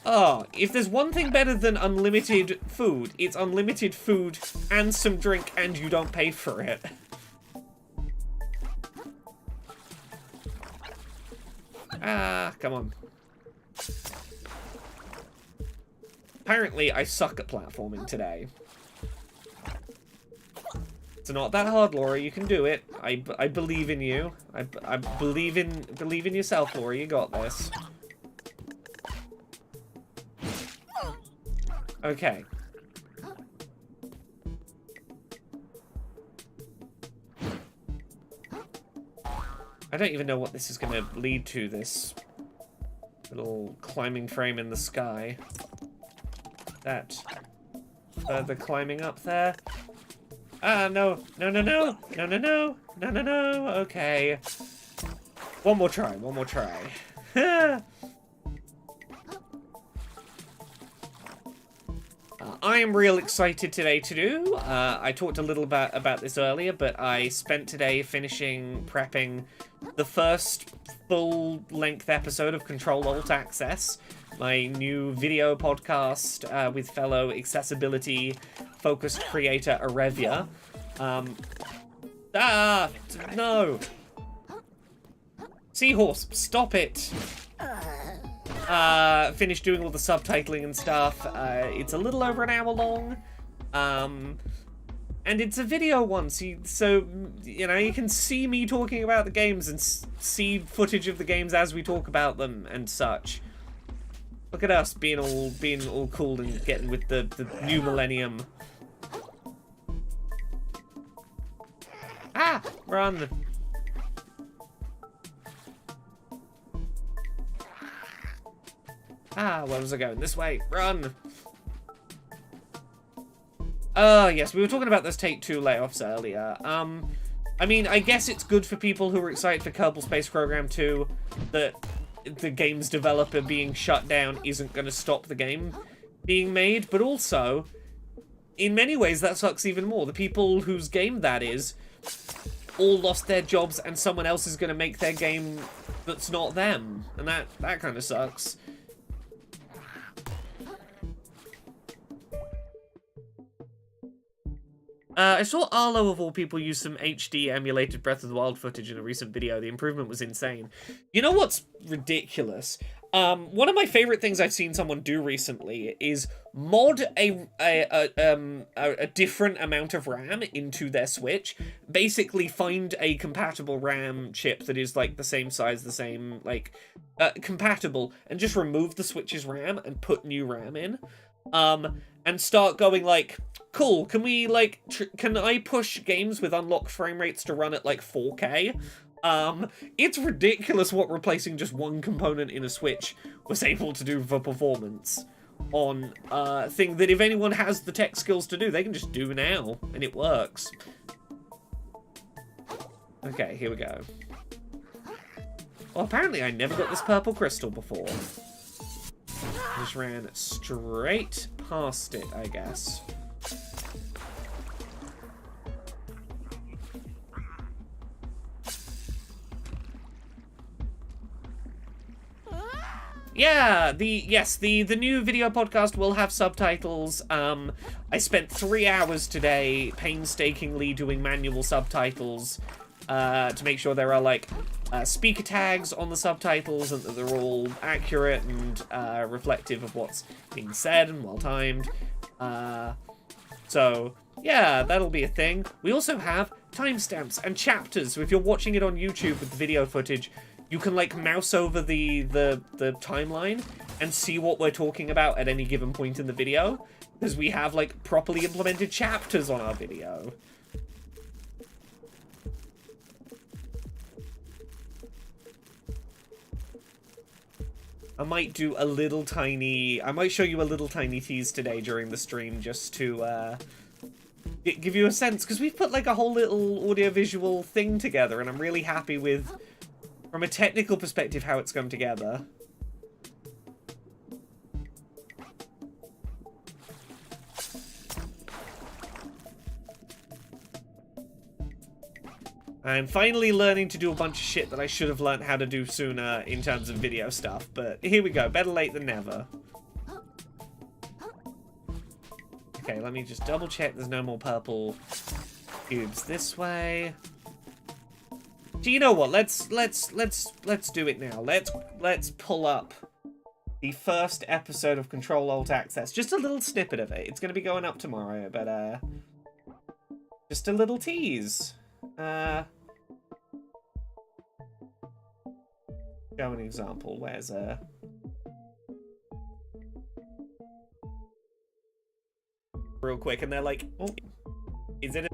Oh, if there's one thing better than unlimited food, it's unlimited food and some drink and you don't pay for it. Ah, come on. Apparently, I suck at platforming today. It's not that hard, Laura. You can do it. I believe in you. I believe in yourself, Laura. You got this. Okay. I don't even know what this is going to lead to, this little climbing frame in the sky. That further climbing up there. Ah, no. No, no, no. No, no, no. No, no, no. Okay. One more try. One more try. I am real excited today to do. I talked a little about this earlier, but I spent today prepping the first full-length episode of Control Alt Access, my new video podcast with fellow accessibility-focused creator Arevia. No! Seahorse, stop it! Finished doing all the subtitling and stuff. It's a little over an hour long. And it's a video one, so, you know, you can see me talking about the games and see footage of the games as we talk about them and such. Look at us being all cool and getting with the new millennium. Run. Ah, where was I going? This way. Run. Yes, we were talking about those Take-Two layoffs earlier. I mean, I guess it's good for people who are excited for Kerbal Space Program 2 that the game's developer being shut down isn't going to stop the game being made, but also, in many ways, that sucks even more. The people whose game that is all lost their jobs, and someone else is going to make their game that's not them, and that kind of sucks. I saw Arlo, of all people, use some HD emulated Breath of the Wild footage in a recent video. The improvement was insane. You know what's ridiculous? One of my favorite things I've seen someone do recently is mod a different amount of RAM into their Switch. Basically, find a compatible RAM chip that is, like, the same size, the same, like, compatible, and just remove the Switch's RAM and put new RAM in. And start going, like, cool, can we, like, can I push games with unlocked frame rates to run at, like, 4K? It's ridiculous what replacing just one component in a Switch was able to do for performance on a thing that if anyone has the tech skills to do, they can just do now, and it works. Okay, here we go. Well, apparently I never got this purple crystal before. Just ran straight past it, I guess. Yeah, the new video podcast will have subtitles. I spent 3 hours today painstakingly doing manual subtitles to make sure there are, like, speaker tags on the subtitles and that they're all accurate and reflective of what's being said and well-timed. So, yeah, that'll be a thing. We also have timestamps and chapters, so if you're watching it on YouTube with the video footage, you can, like, mouse over the timeline and see what we're talking about at any given point in the video, because we have, like, properly implemented chapters on our video. I might do a little tiny... I might show you a little tiny tease today during the stream just to give you a sense, because we've put, like, a whole little audiovisual thing together, and I'm really happy with, from a technical perspective, how it's come together. I'm finally learning to do a bunch of shit that I should have learned how to do sooner in terms of video stuff, but here we go. Better late than never. Okay, let me just double check there's no more purple cubes this way. Do you know what? Let's do it now. Let's pull up the first episode of Control Alt Access. Just a little snippet of it. It's going to be going up tomorrow, but just a little tease. Show an example. Where's real quick, and they're like, oh, is it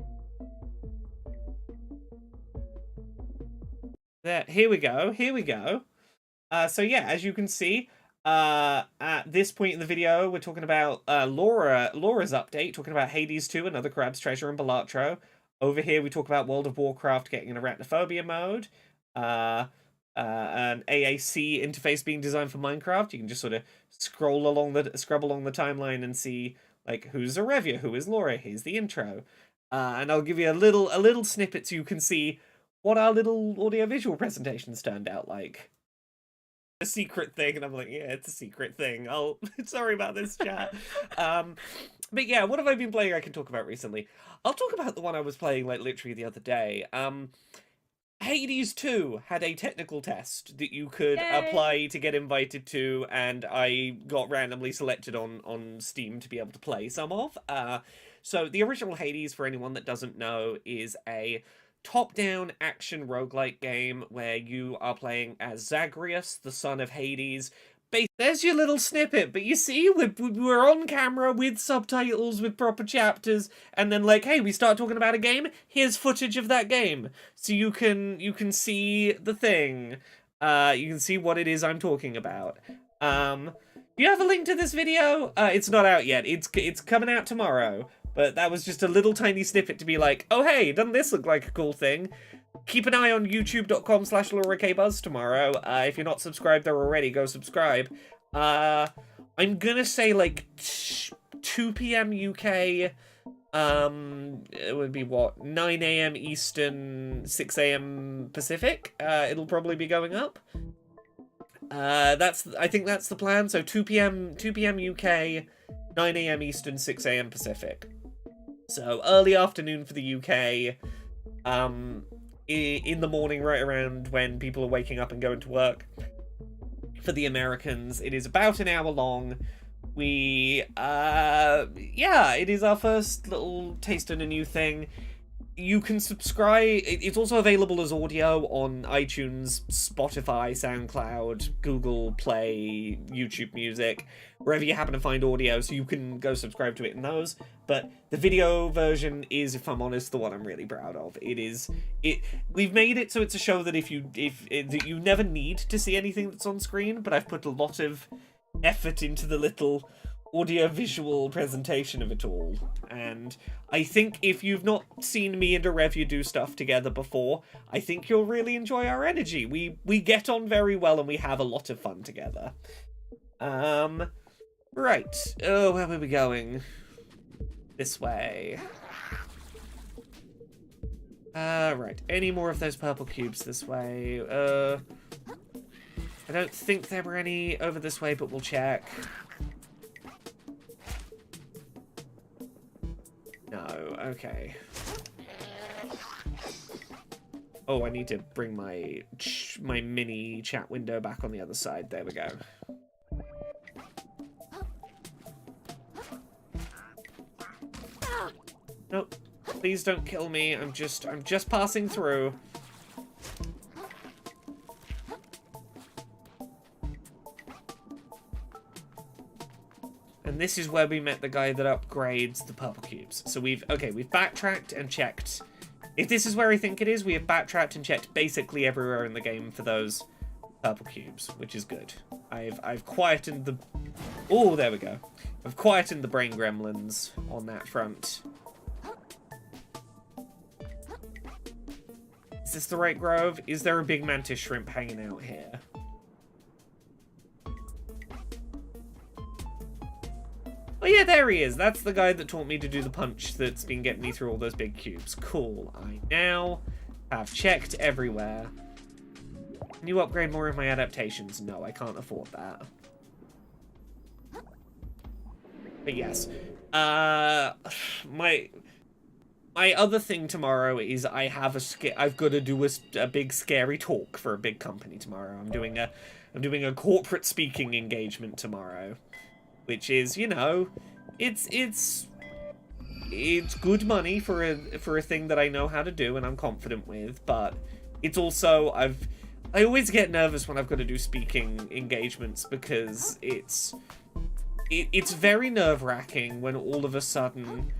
there? Here we go. Here we go. So yeah, as you can see, at this point in the video, we're talking about Laura's update, talking about Hades 2, another Crab's Treasure, and Balatro. Over here, we talk about World of Warcraft getting an arachnophobia mode. An AAC interface being designed for Minecraft. You can just sort of scrub along the timeline and see, like, who's Arevia, who is Laura. Here's the intro, and I'll give you a little snippet so you can see what our little audiovisual presentations turned out like. A secret thing, and I'm like, yeah, it's a secret thing. Oh, sorry about this, chat. But yeah, what have I been playing I can talk about recently? I'll talk about the one I was playing, like, literally the other day. Hades 2 had a technical test that you could apply to get invited to, and I got randomly selected on Steam to be able to play some of. So the original Hades, for anyone that doesn't know, is a top-down action roguelike game where you are playing as Zagreus, the son of Hades, there's your little snippet, but you see, we're on camera with subtitles, with proper chapters, and then like, hey, we start talking about a game, here's footage of that game. So you can see the thing. You can see what it is I'm talking about. Do you have a link to this video? It's not out yet. It's coming out tomorrow. But that was just a little tiny snippet to be like, oh hey, doesn't this look like a cool thing? Keep an eye on youtube.com/LauraKBuzz tomorrow. If you're not subscribed there already, go subscribe. I'm gonna say like 2 p.m. UK. It would be what, 9 a.m. Eastern, 6 a.m. Pacific. It'll probably be going up. I think that's the plan. So 2 p.m. UK, 9 a.m. Eastern, 6 a.m. Pacific. So early afternoon for the UK. In the morning, right around when people are waking up and going to work. For the Americans, it is about an hour long. Yeah, it is our first little taste in a new thing. You can subscribe. It's also available as audio on iTunes, Spotify, SoundCloud, Google Play, YouTube Music, wherever you happen to find audio, so you can go subscribe to it in those. But the video version is, if I'm honest, the one I'm really proud of. We've made it so it's a show that that you never need to see anything that's on screen, but I've put a lot of effort into the little audio-visual presentation of it all, and I think if you've not seen me and Arevia do stuff together before, I think you'll really enjoy our energy. We get on very well and we have a lot of fun together. Right. Oh, where were we going? This way. Right. Any more of those purple cubes this way? I don't think there were any over this way, but we'll check. No, okay. Oh, I need to bring my mini chat window back on the other side. There we go. Nope. Please don't kill me. I'm just passing through. And this is where we met the guy that upgrades the purple cubes. So we've backtracked and checked. If this is where I think it is, we have backtracked and checked basically everywhere in the game for those purple cubes, which is good. I've quietened the... Oh, there we go. I've quietened the brain gremlins on that front. Is this the right grove? Is there a big mantis shrimp hanging out here? Oh yeah, there he is. That's the guy that taught me to do the punch that's been getting me through all those big cubes. Cool. I now have checked everywhere. Can you upgrade more of my adaptations? No, I can't afford that. But yes. My other thing tomorrow is I've got to do a big scary talk for a big company tomorrow. I'm doing a corporate speaking engagement tomorrow. Which is, you know, it's good money for a thing that I know how to do and I'm confident with, but it's also I always get nervous when I've got to do speaking engagements because it's very nerve-wracking when all of a sudden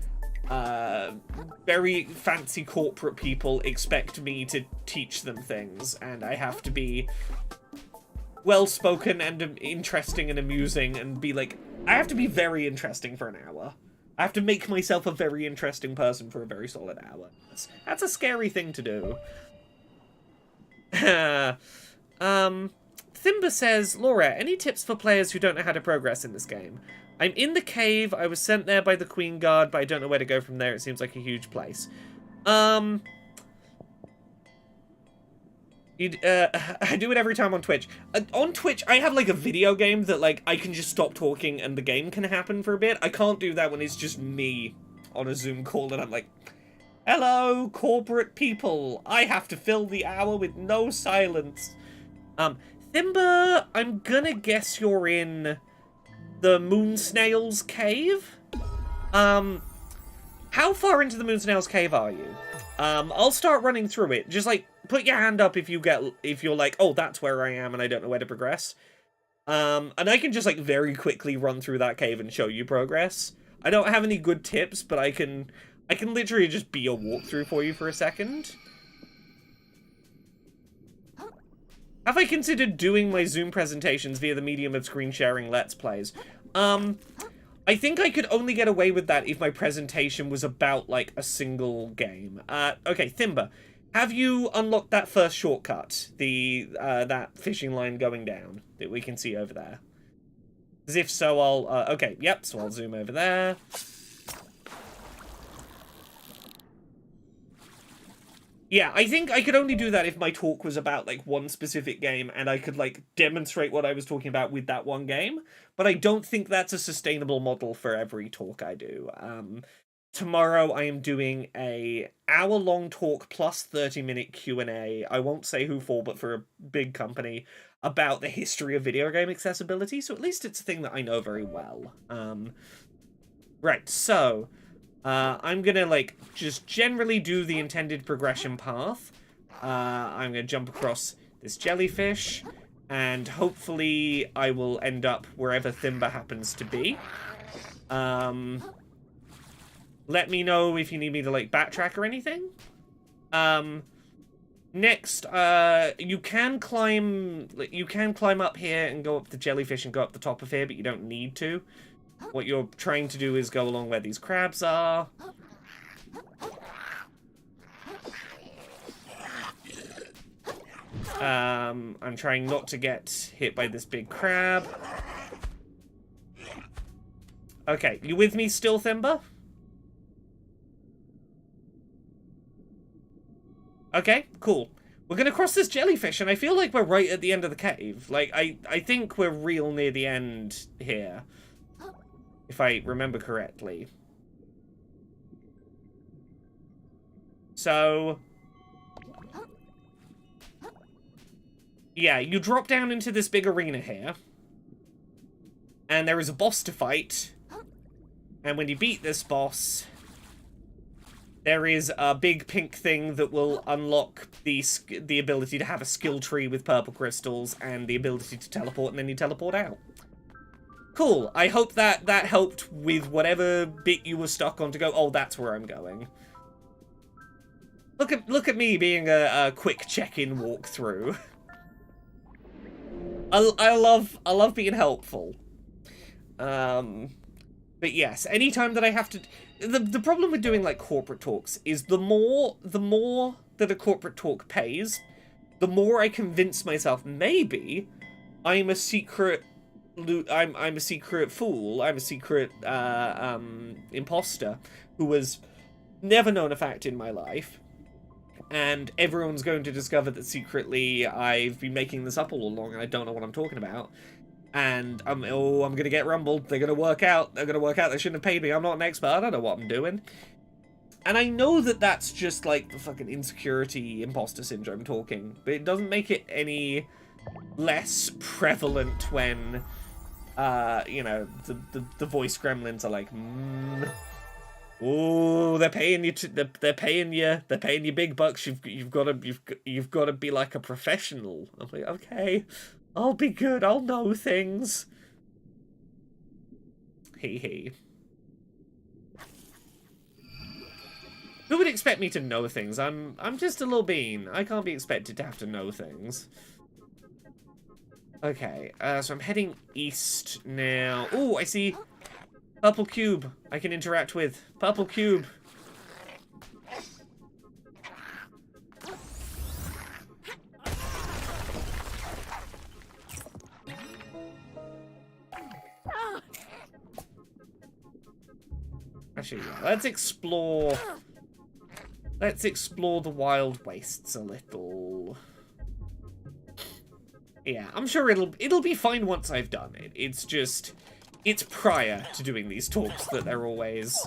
very fancy corporate people expect me to teach them things and I have to be well-spoken and interesting and amusing and be like, I have to be very interesting for an hour. I have to make myself a very interesting person for a very solid hour. That's a scary thing to do. Thimba says, Laura, any tips for players who don't know how to progress in this game? I'm in the cave, I was sent there by the Queen Guard, but I don't know where to go from there. It seems like a huge place. I do it every time on Twitch. On Twitch, I have, like, a video game that, like, I can just stop talking and the game can happen for a bit. I can't do that when it's just me on a Zoom call and I'm like, hello, corporate people. I have to fill the hour with no silence. Thimba, I'm gonna guess you're in the Moon Snail's cave? How far into the Moon Snail's cave are you? I'll start running through it. Just, like, put your hand up if you're like, oh, that's where I am and I don't know where to progress. And I can just, like, very quickly run through that cave and show you progress. I don't have any good tips, but I can literally just be a walkthrough for you for a second. Have I considered doing my Zoom presentations via the medium of screen sharing Let's Plays? I think I could only get away with that if my presentation was about, like, a single game. Okay, Thimba, have you unlocked that first shortcut? That fishing line going down that we can see over there? As if so, I'll, okay, yep, so I'll zoom over there. Yeah, I think I could only do that if my talk was about, like, one specific game and I could, like, demonstrate what I was talking about with that one game. But I don't think that's a sustainable model for every talk I do. Tomorrow I am doing a hour-long talk plus 30-minute Q&A. I won't say who for, but for a big company, about the history of video game accessibility. So at least it's a thing that I know very well. Right, so... I'm gonna, like, just generally do the intended progression path. I'm gonna jump across this jellyfish, and hopefully I will end up wherever Thimba happens to be. Let me know if you need me to, like, backtrack or anything. Next, you can climb up here and go up the jellyfish and go up the top of here, but you don't need to. What you're trying to do is go along where these crabs are. I'm trying not to get hit by this big crab. Okay, you with me still, Thimba? Okay, cool. We're gonna cross this jellyfish, and I feel like we're right at the end of the cave. Like, I think we're real near the end here. If I remember correctly. So... yeah, you drop down into this big arena here. And there is a boss to fight. And when you beat this boss... there is a big pink thing that will unlock the ability to have a skill tree with purple crystals and the ability to teleport, and then you teleport out. Cool. I hope that helped with whatever bit you were stuck on to go, oh, that's where I'm going. Look at me being a quick check-in walkthrough. I love being helpful. But yes, anytime that I have to... The problem with doing, like, corporate talks is the more that a corporate talk pays, the more I convince myself, maybe I'm a secret... I'm a secret fool. I'm a secret imposter who has never known a fact in my life, and everyone's going to discover that secretly I've been making this up all along and I don't know what I'm talking about. And I'm gonna get rumbled. They're gonna work out. They shouldn't have paid me. I'm not an expert. I don't know what I'm doing. And I know that that's just like the fucking insecurity imposter syndrome talking, but it doesn't make it any less prevalent when you know, the voice gremlins are like, oh, they're paying you. They're paying you big bucks. You've got to be like a professional. I'm like, okay, I'll be good. I'll know things. Hee hee. Who would expect me to know things? I'm just a little bean. I can't be expected to have to know things. Okay, so I'm heading east now. Oh, I see purple cube I can interact with. Purple cube. Actually, yeah, let's explore the wild wastes a little. Yeah, I'm sure it'll be fine once I've done it. It's prior to doing these talks that they're always...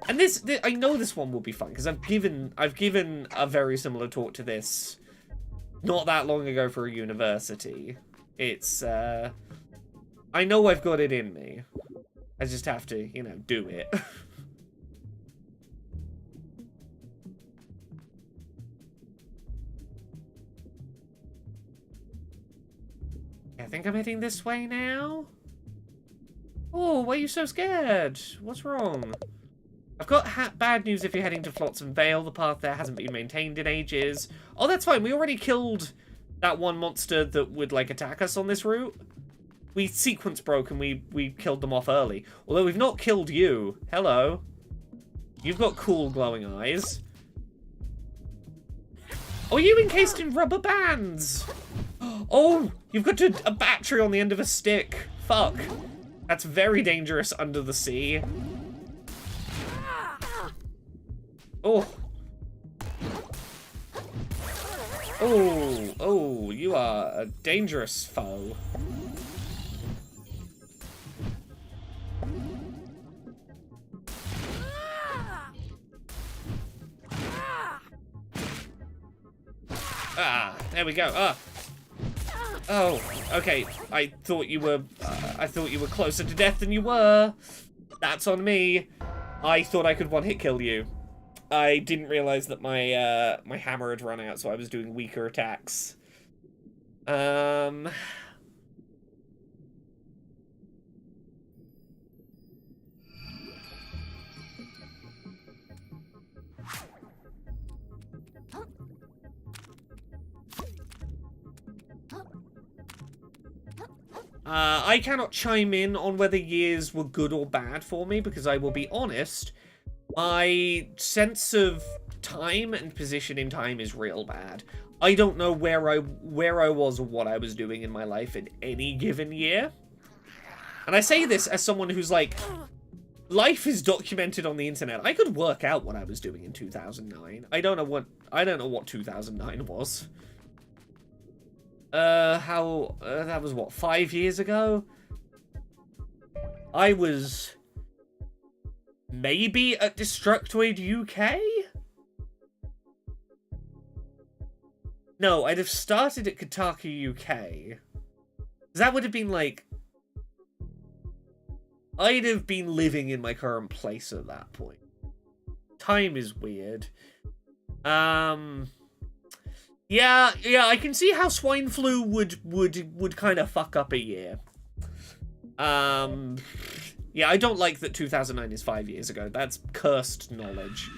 And this I know this one will be fun, because I've given a very similar talk to this not that long ago for a university. It's, I know I've got it in me. I just have to, you know, do it. I think I'm heading this way now. Oh, why are you so scared? What's wrong? I've got bad news if you're heading to Flotsam Vale. The path there hasn't been maintained in ages. Oh, that's fine. We already killed that one monster that would, like, attack us on this route. We sequence broke and we killed them off early. Although we've not killed you. Hello. You've got cool glowing eyes. Oh, are you encased in rubber bands? Oh, you've got a battery on the end of a stick. Fuck. That's very dangerous under the sea. Oh. Oh, you are a dangerous foe. Ah, there we go. Ah. Oh, okay. I thought you were closer to death than you were. That's on me. I thought I could one-hit kill you. I didn't realize that my my hammer had run out, so I was doing weaker attacks. I cannot chime in on whether years were good or bad for me, because I will be honest, my sense of time and position in time is real bad. I don't know where I was or what I was doing in my life in any given year. And I say this as someone who's like, life is documented on the internet. I could work out what I was doing in 2009. I don't know what 2009 was. That was what, 5 years ago? I was maybe at Destructoid UK? No, I'd have started at Kotaku UK. That would have been like, I'd have been living in my current place at that point. Time is weird. Yeah, I can see how swine flu would kind of fuck up a year. Yeah, I don't like that 2009 is 5 years ago. That's cursed knowledge.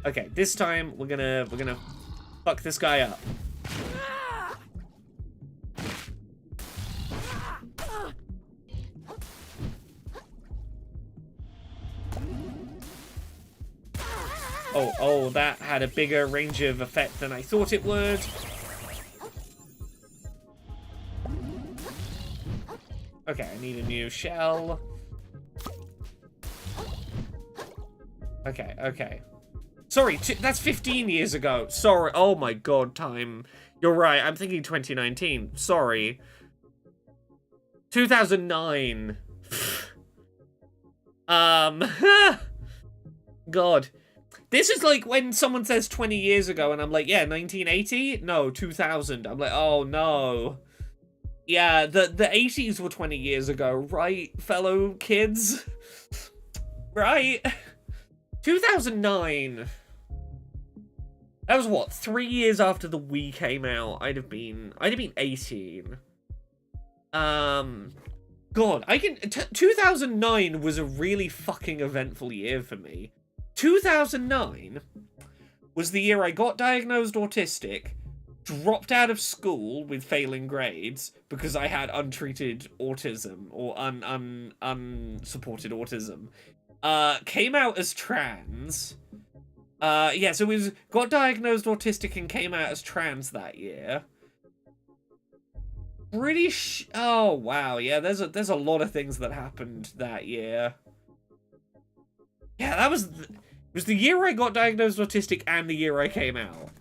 Okay, this time we're gonna fuck this guy up. Oh, that had a bigger range of effect than I thought it would. Okay, I need a new shell. Okay. Sorry, that's 15 years ago. Sorry. Oh my god, time. You're right, I'm thinking 2019. Sorry. 2009. God. This is like when someone says 20 years ago and I'm like, yeah, 1980? No, 2000. I'm like, oh no. Yeah, the 80s were 20 years ago, right, fellow kids? Right? 2009. That was what, 3 years after the Wii came out. I'd have been 18. God, 2009 was a really fucking eventful year for me. 2009 was the year I got diagnosed autistic, dropped out of school with failing grades because I had untreated autism or unsupported autism. Came out as trans. Yeah, so got diagnosed autistic and came out as trans that year. Oh wow, yeah. There's a lot of things that happened that year. Yeah, it was the year I got diagnosed autistic and the year I came out.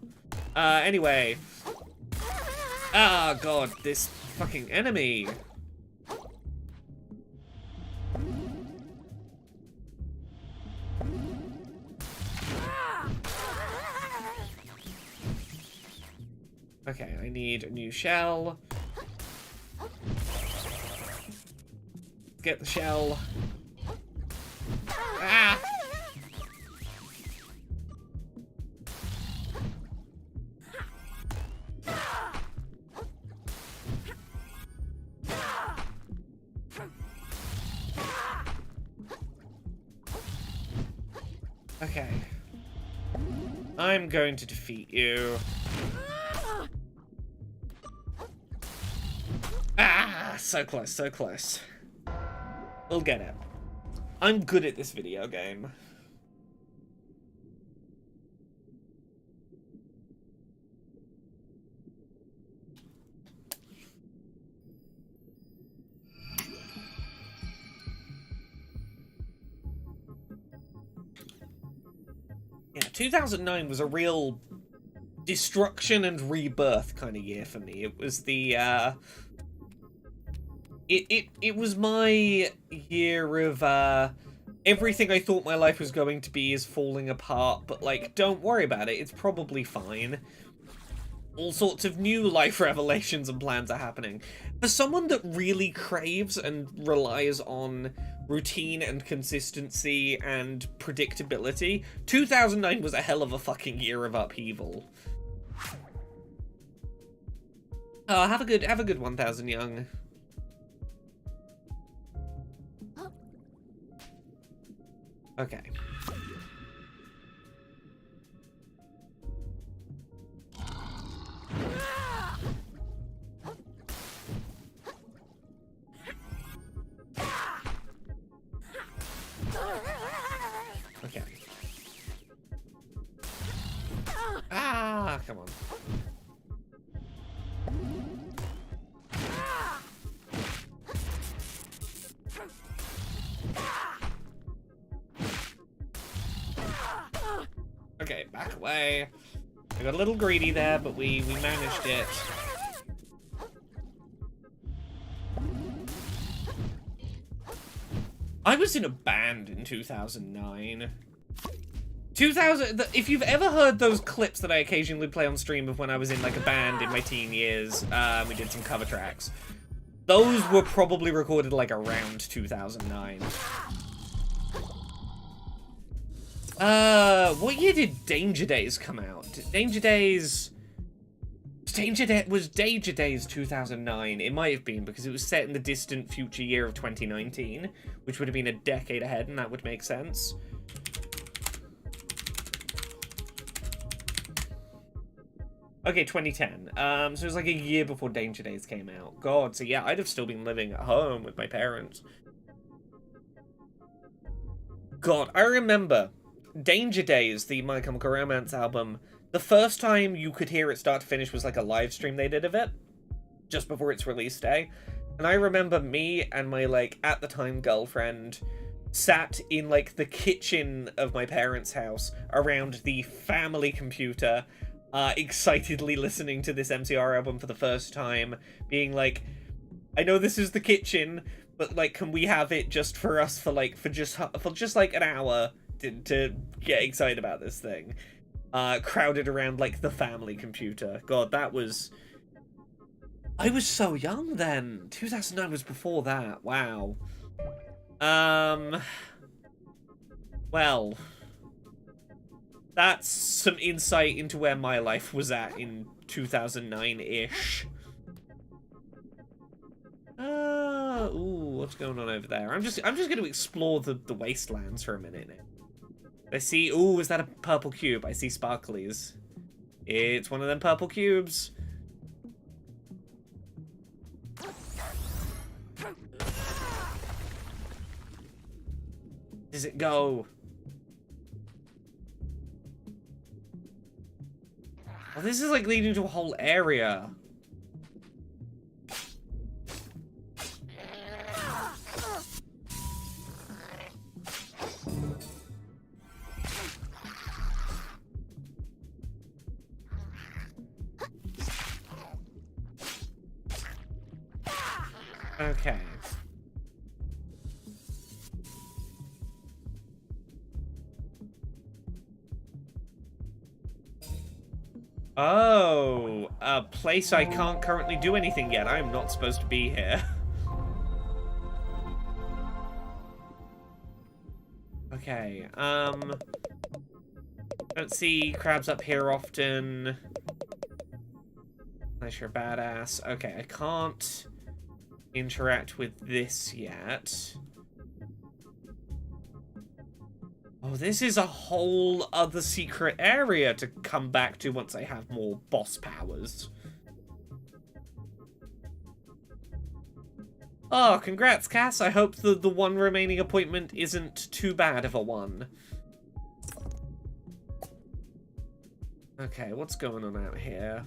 Anyway. Ah, God, this fucking enemy. Okay, I need a new shell. Get the shell. Ah! Okay. I'm going to defeat you. Ah, so close, so close. We'll get it. I'm good at this video game. Yeah, 2009 was a real destruction and rebirth kind of year for me. It was the, It was my year of, everything I thought my life was going to be is falling apart, but, like, don't worry about it, it's probably fine. All sorts of new life revelations and plans are happening. For someone that really craves and relies on routine and consistency and predictability, 2009 was a hell of a fucking year of upheaval. Oh, have a good 1000 young. Okay. Okay. Ah, come on. Okay, back away. I got a little greedy there, but we managed it. I was in a band in 2009. If you've ever heard those clips that I occasionally play on stream of when I was in like a band in my teen years, we did some cover tracks. Those were probably recorded like around 2009. What year did Danger Days come out? Danger Days 2009? It might have been, because it was set in the distant future year of 2019, which would have been a decade ahead, and that would make sense. Okay, 2010. So it was like a year before Danger Days came out. God, so yeah, I'd have still been living at home with my parents. God, I remember Danger Days, the My Chemical Romance album, the first time you could hear it start to finish was like a live stream they did of it, just before its release day. And I remember me and my, like, at the time girlfriend sat in, like, the kitchen of my parents' house around the family computer, excitedly listening to this MCR album for the first time, being like, I know this is the kitchen, but, like, can we have it just for us for just like an hour to get excited about this thing? Crowded around, like, the family computer. God, that was... I was so young then. 2009 was before that. Wow. Well... That's some insight into where my life was at in 2009-ish. Ooh, what's going on over there? I'm just going to explore the wastelands for a minute now. I see... Ooh, is that a purple cube? I see sparklies. It's one of them purple cubes. Does it go? Oh, this is like leading to a whole area. Okay. Oh, a place I can't currently do anything yet. I'm not supposed to be here. Okay, don't see crabs up here often. Unless you're badass. Okay, I can't interact with this yet. Oh, this is a whole other secret area to come back to once I have more boss powers. Oh, congrats, Cass. I hope the one remaining appointment isn't too bad of a one. Okay, what's going on out here?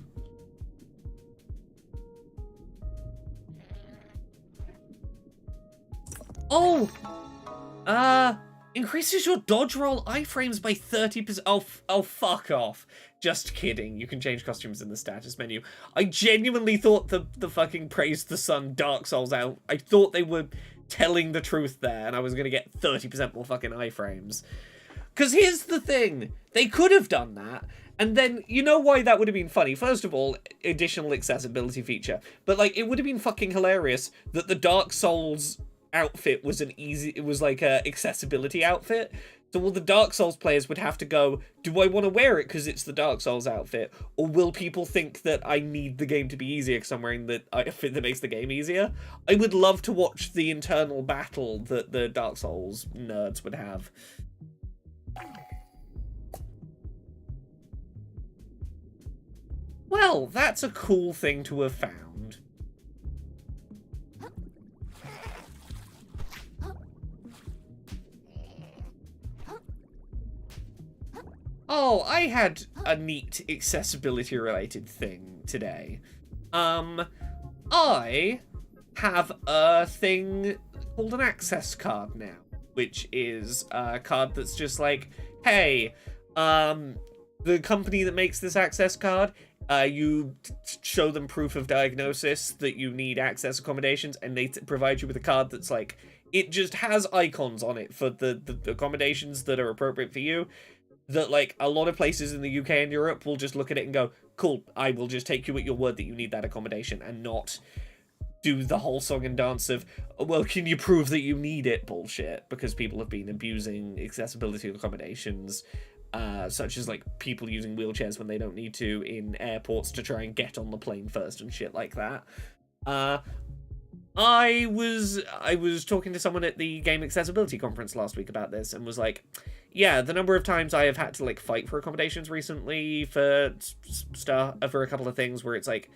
Oh! Increases your dodge roll iframes by 30%. Oh, fuck off. Just kidding. You can change costumes in the status menu. I genuinely thought the fucking Praise the Sun Dark Souls out. I thought they were telling the truth there, and I was gonna get 30% more fucking iframes. Because here's the thing. They could have done that, and then, you know why that would have been funny? First of all, additional accessibility feature. But, like, it would have been fucking hilarious that the Dark Souls outfit was like a accessibility outfit. So all the Dark Souls players would have to go, do I want to wear it because it's the Dark Souls outfit? Or will people think that I need the game to be easier because I'm wearing the outfit that makes the game easier? I would love to watch the internal battle that the Dark Souls nerds would have. Well, that's a cool thing to have found. Oh, I had a neat accessibility-related thing today. I have a thing called an access card now, which is a card that's just like, hey, the company that makes this access card, you show them proof of diagnosis that you need access accommodations, and they provide you with a card that's like, it just has icons on it for the accommodations that are appropriate for you. That, like, a lot of places in the UK and Europe will just look at it and go, cool, I will just take you at your word that you need that accommodation, and not do the whole song and dance of, well, can you prove that you need it bullshit, because people have been abusing accessibility accommodations, such as, like, people using wheelchairs when they don't need to in airports to try and get on the plane first and shit like that. I was talking to someone at the Game Accessibility Conference last week about this, and was like, yeah, the number of times I have had to, like, fight for accommodations recently for for a couple of things where it's like,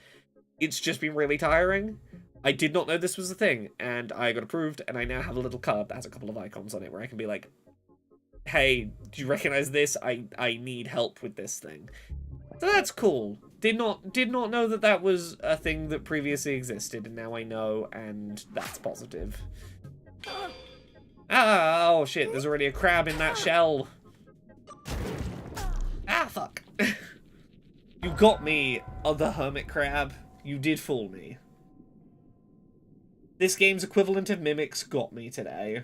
it's just been really tiring. I did not know this was a thing, and I got approved, and I now have a little card that has a couple of icons on it where I can be like, hey, do you recognize this? I need help with this thing. So that's cool. Did not know that that was a thing that previously existed, and now I know, and that's positive. Ah, oh shit, there's already a crab in that shell. Ah, fuck. You got me, other hermit crab. You did fool me. This game's equivalent of mimics got me today.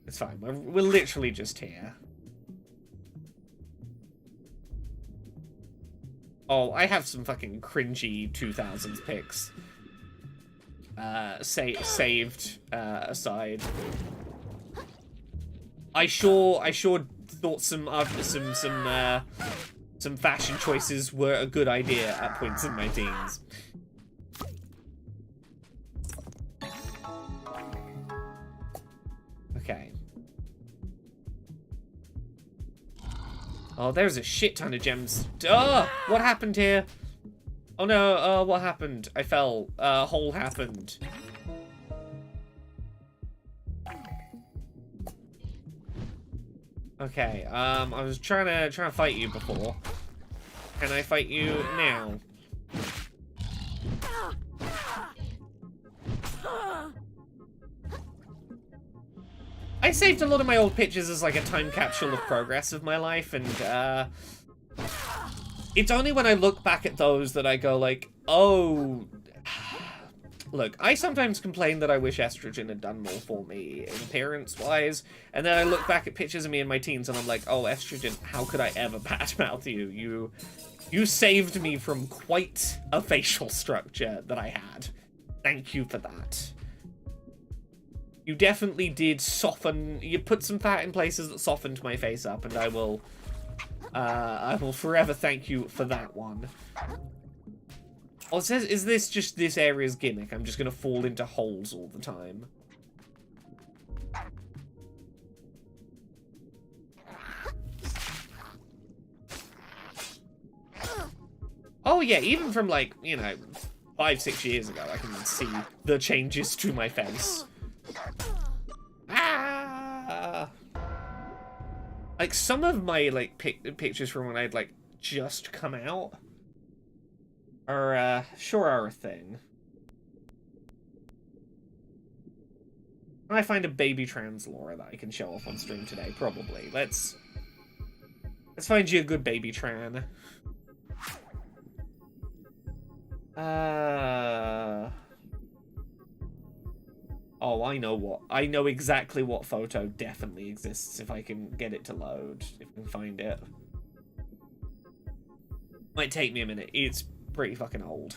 It's fine, we're literally just here. Oh, I have some fucking cringy 2000s pics. Saved aside. I sure thought some fashion choices were a good idea at points in my teens. Okay. Oh, there's a shit ton of gems. Oh, what happened here? Oh no, what happened? I fell. A hole happened. Okay, I was trying to fight you before. Can I fight you now? I saved a lot of my old pictures as like a time capsule of progress of my life, and it's only when I look back at those that I go like, oh, look, I sometimes complain that I wish estrogen had done more for me appearance-wise, and then I look back at pictures of me in my teens and I'm like, oh, estrogen, how could I ever badmouth you? You saved me from quite a facial structure that I had. Thank you for that. You definitely did soften. You put some fat in places that softened my face up, and I will forever thank you for that one. Oh, it says, is this just this area's gimmick? I'm just gonna fall into holes all the time. Oh yeah, even from like, you know, 5-6 years ago, I can see the changes to my face. Ah! Like, some of my, like, pictures from when I'd, like, just come out are, sure are a thing. I find a baby trans Laura that I can show off on stream today, probably. Let's find you a good baby tran. Oh, I know exactly what photo definitely exists if I can get it to load, if I can find it. Might take me a minute. It's pretty fucking old.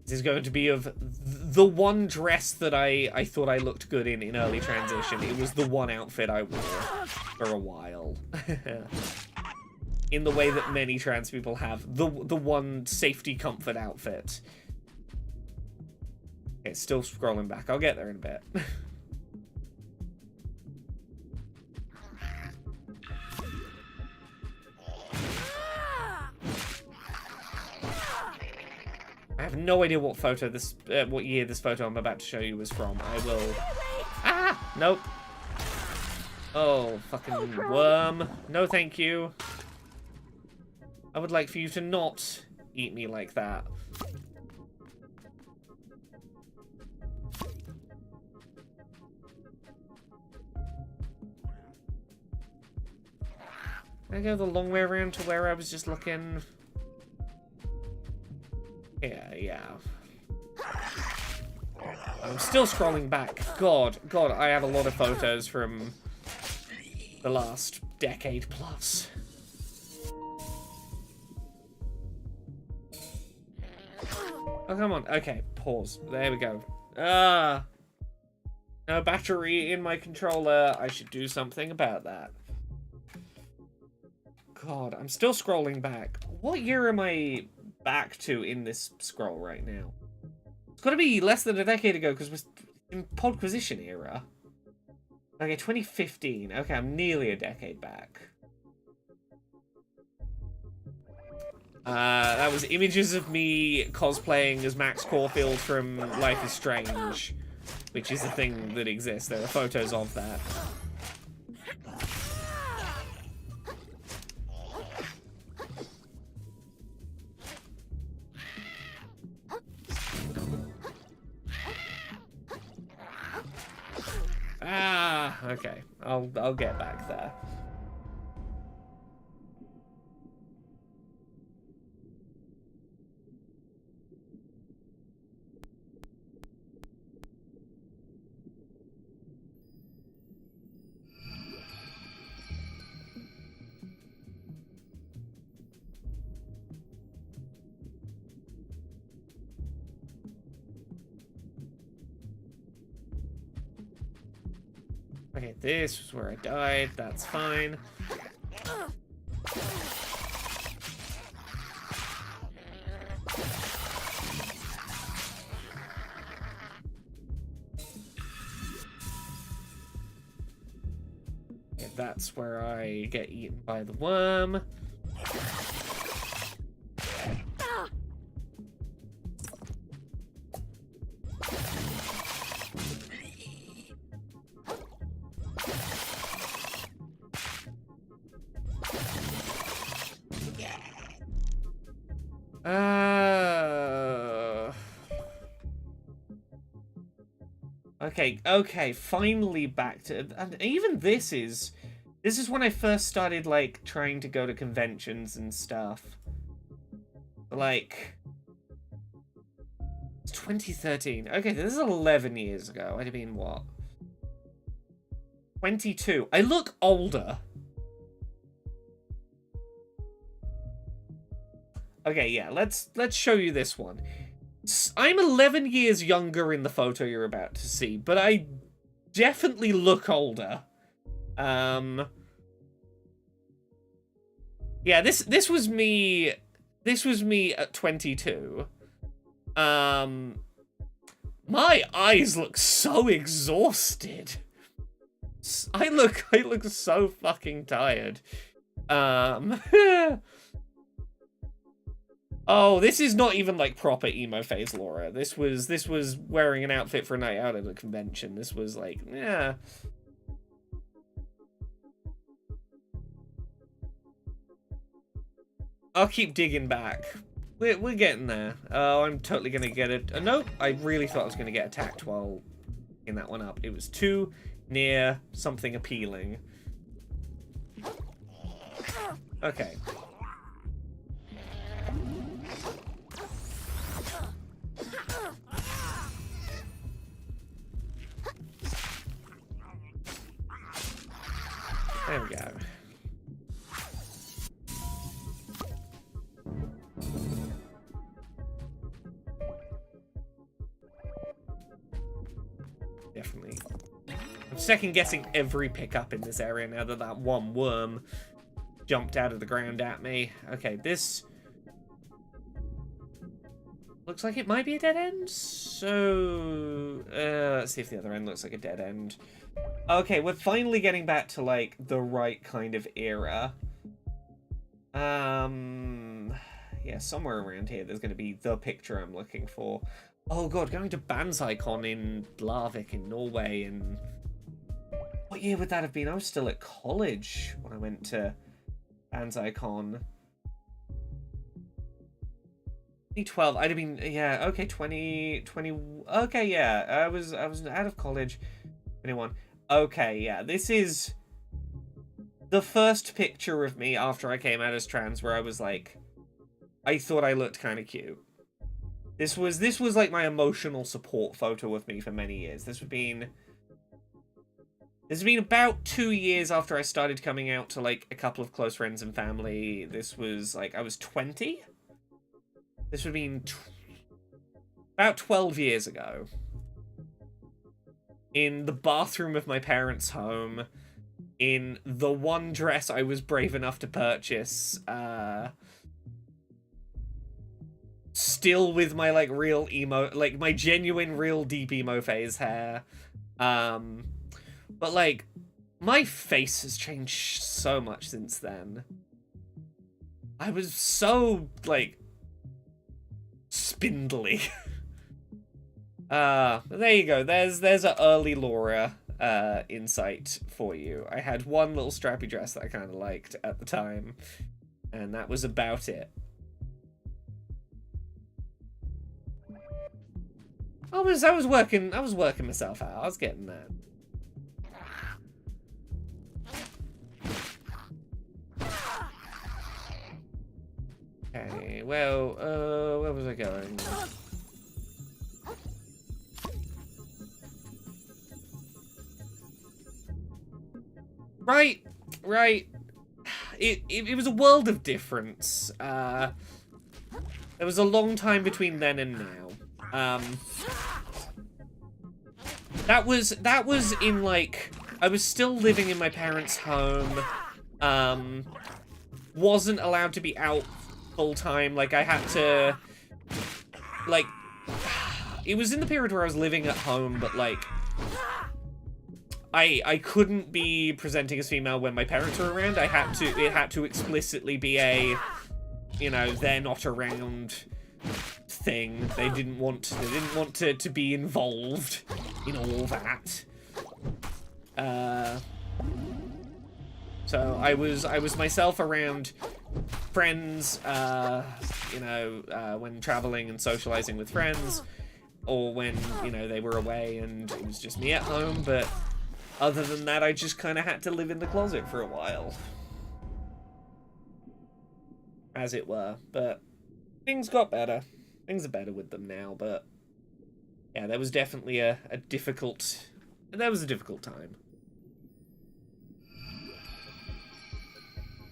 This is going to be of the one dress that I thought I looked good in early transition. It was the one outfit I wore for a while. In the way that many trans people have. The one safety comfort outfit. Okay, still scrolling back. I'll get there in a bit. I have no idea what photo this, what year this photo I'm about to show you was from. I will... Ah! Nope. Oh, fucking worm. No thank you. I would like for you to not eat me like that. Can I go the long way around to where I was just looking? Yeah. I'm still scrolling back. God, I have a lot of photos from the last decade plus. Oh, come on. Okay, pause. There we go. No battery in my controller. I should do something about that. God, I'm still scrolling back. What year am I back to in this scroll right now? It's got to be less than a decade ago because we're in Podquisition era. Okay, 2015. Okay, I'm nearly a decade back. That was images of me cosplaying as Max Caulfield from Life is Strange, which is a thing that exists. There are photos of that. Ah, okay. I'll get back there. Okay, this was where I died. That's fine. Okay, that's where I get eaten by the worm. Okay, finally back to... And even this is when I first started, like, trying to go to conventions and stuff. Like... It's 2013. Okay, this is 11 years ago. I'd have been, what? 22. I look older. Okay, yeah, let's show you this one. I'm 11 years younger in the photo you're about to see, but I definitely look older. Yeah, this was me. This was me at 22. My eyes look so exhausted. I look so fucking tired. Oh, this is not even like proper emo phase Laura. This was wearing an outfit for a night out at a convention. This was like, yeah. I'll keep digging back. We're getting there. Oh, I'm totally gonna get it. Nope, I really thought I was gonna get attacked while in that one up. It was too near something appealing. Okay. There we go. Definitely. I'm second guessing every pickup in this area now that that one worm jumped out of the ground at me. Okay, this looks like it might be a dead end. So, let's see if the other end looks like a dead end. Okay, we're finally getting back to, like, the right kind of era. Yeah, somewhere around here there's going to be the picture I'm looking for. Oh god, going to Banzai-Con in Larvik in Norway in... What year would that have been? I was still at college when I went to Banzai-Con. 2012, I'd have been... Yeah, okay, 20... Okay, yeah, I was out of college. 21. Okay, yeah, this is the first picture of me after I came out as trans where I was like, I thought I looked kind of cute. This was like my emotional support photo of me for many years. This has been about 2 years after I started coming out to like a couple of close friends and family. This was like, I was 20. This would have been about 12 years ago. In the bathroom of my parents' home, in the one dress I was brave enough to purchase, still with my, like, real emo, like, my genuine, real deep emo phase hair, but, like, my face has changed so much since then. I was so, like, spindly. There you go. There's an early Laura insight for you. I had one little strappy dress that I kind of liked at the time, and that was about it. I was working myself out. I was getting there. Okay, well, where was I going? Right. It was a world of difference. There was a long time between then and now. That was in, like, I was still living in my parents' home. Wasn't allowed to be out full time. Like, I had to, like, it was in the period where I was living at home, but, like, I couldn't be presenting as female when my parents were around. It had to explicitly be a, you know, they're not around thing. They didn't want to be involved in all that. So I was myself around friends, you know, when traveling and socializing with friends, or when, you know, they were away and it was just me at home, but other than that, I just kind of had to live in the closet for a while. As it were. But things got better. Things are better with them now, but yeah, there was definitely a difficult time.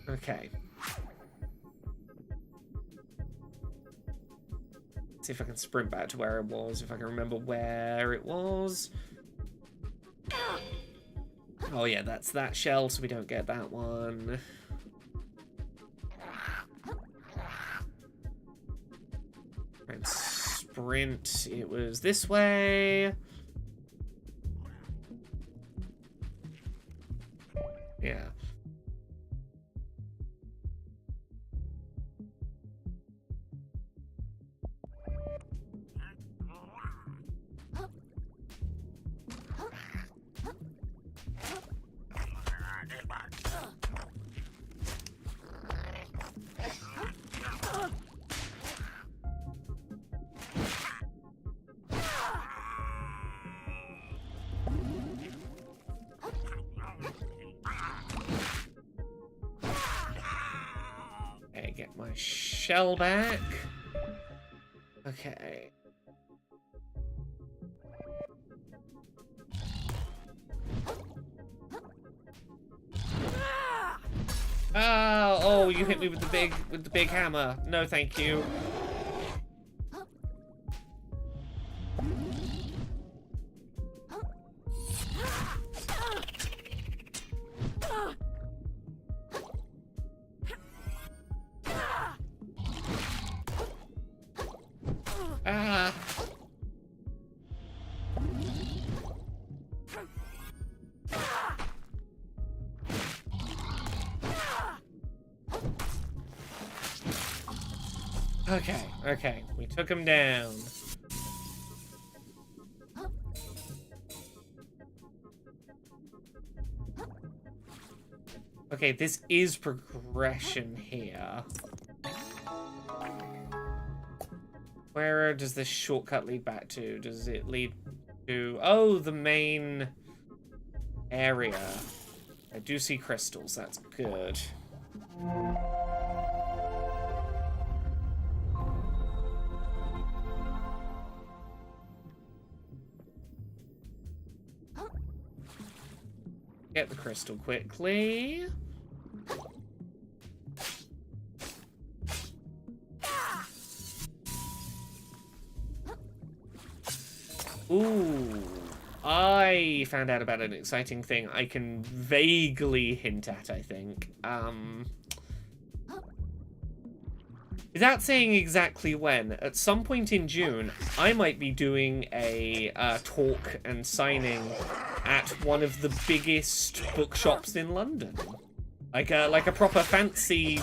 Okay. Let's see if I can sprint back to where it was, if I can remember where it was. Oh yeah, that's that shell, so we don't get that one. sprint. It was this way. Yeah. Get my shell back. Okay. Oh, you hit me with the big hammer. No, thank you. Okay, we took him down. Okay, this is progression here. Where does this shortcut lead back to? Does it lead to... Oh, the main area. I do see crystals, that's good. Get the crystal quickly. Ooh, I found out about an exciting thing I can vaguely hint at, I think. Without saying exactly when, at some point in June, I might be doing a talk and signing at one of the biggest bookshops in London. Like a proper fancy,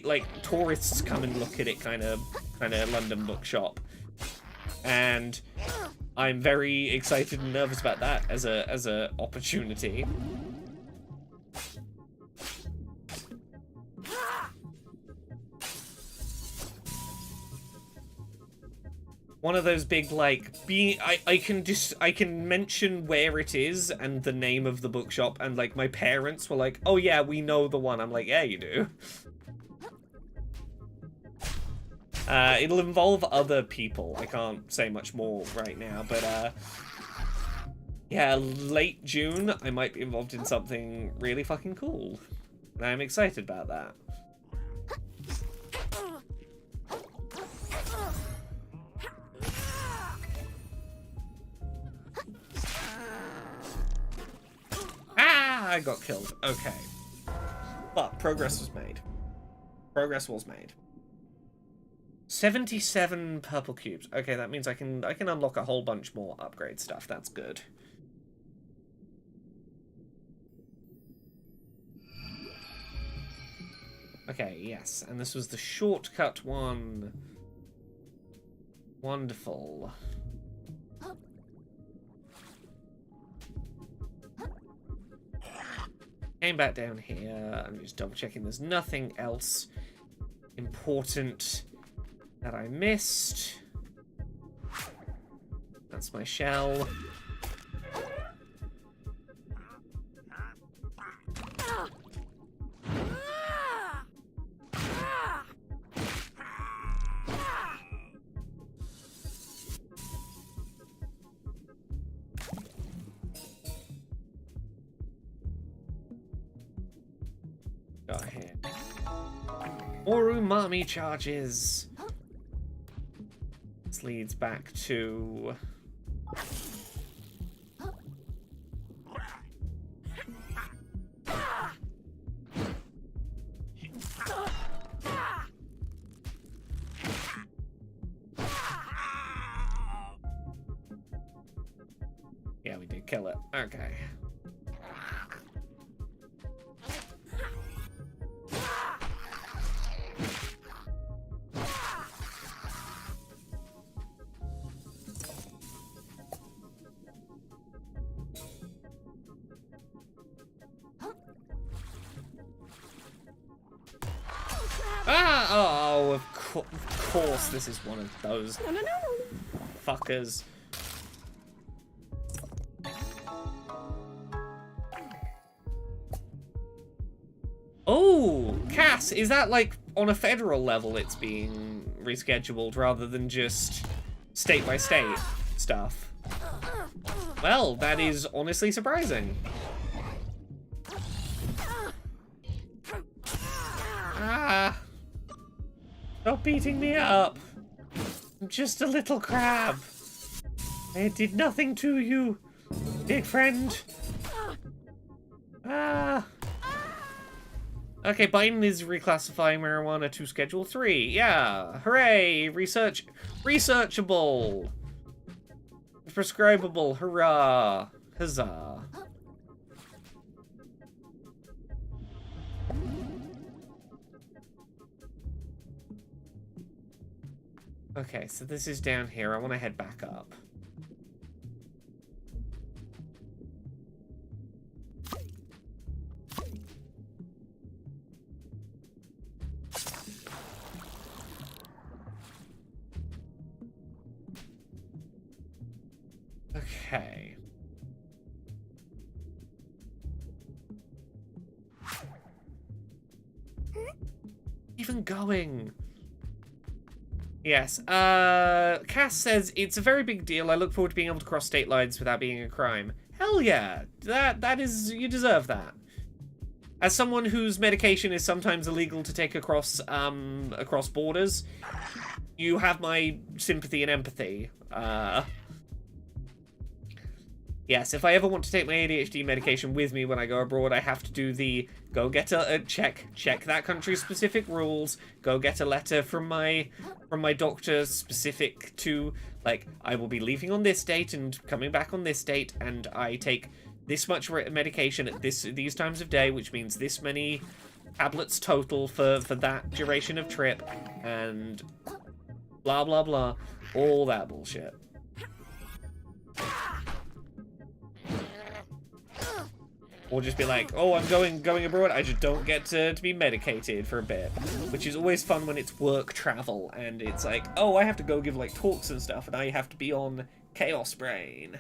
like, tourists come and look at it kind of London bookshop. And I'm very excited and nervous about that as a opportunity. One of those big, like, I can mention where it is and the name of the bookshop, and, like, my parents were like, oh yeah, we know the one. I'm like, yeah, you do. It'll involve other people. I can't say much more right now, but, yeah, late June, I might be involved in something really fucking cool. And I'm excited about that. I got killed. Okay. But progress was made. Progress was made. 77 purple cubes. Okay, that means I can unlock a whole bunch more upgrade stuff. That's good. Okay, yes. And this was the shortcut one. Wonderful. Came back down here. I'm just double checking there's nothing else important that I missed. That's my shell. Go ahead. More umami charges. This leads back to... Okay. Ah! Oh, of course this is one of those fuckers. Oh, Cass, is that like on a federal level it's being rescheduled rather than just state by state stuff? Well, that is honestly surprising. Ah. Stop beating me up. I'm just a little crab. I did nothing to you, big friend. Ah. Okay, Biden is reclassifying marijuana to Schedule 3. Yeah, hooray! Researchable. Prescribable. Hurrah. Huzzah. Okay, so this is down here. I want to head back up. Okay. Even going. Yes. Cass says, it's a very big deal. I look forward to being able to cross state lines without being a crime. Hell yeah. That is, you deserve that. As someone whose medication is sometimes illegal to take across borders, you have my sympathy and empathy. Yes, if I ever want to take my ADHD medication with me when I go abroad, I have to do the go get a check that country's specific rules, go get a letter from my doctor specific to, like, I will be leaving on this date and coming back on this date, and I take this much medication at these times of day, which means this many tablets total for that duration of trip, and blah blah blah, all that bullshit. Or just be like, oh, I'm going abroad, I just don't get to be medicated for a bit. Which is always fun when it's work travel, and it's like, oh, I have to go give, like, talks and stuff, and I have to be on Chaos Brain.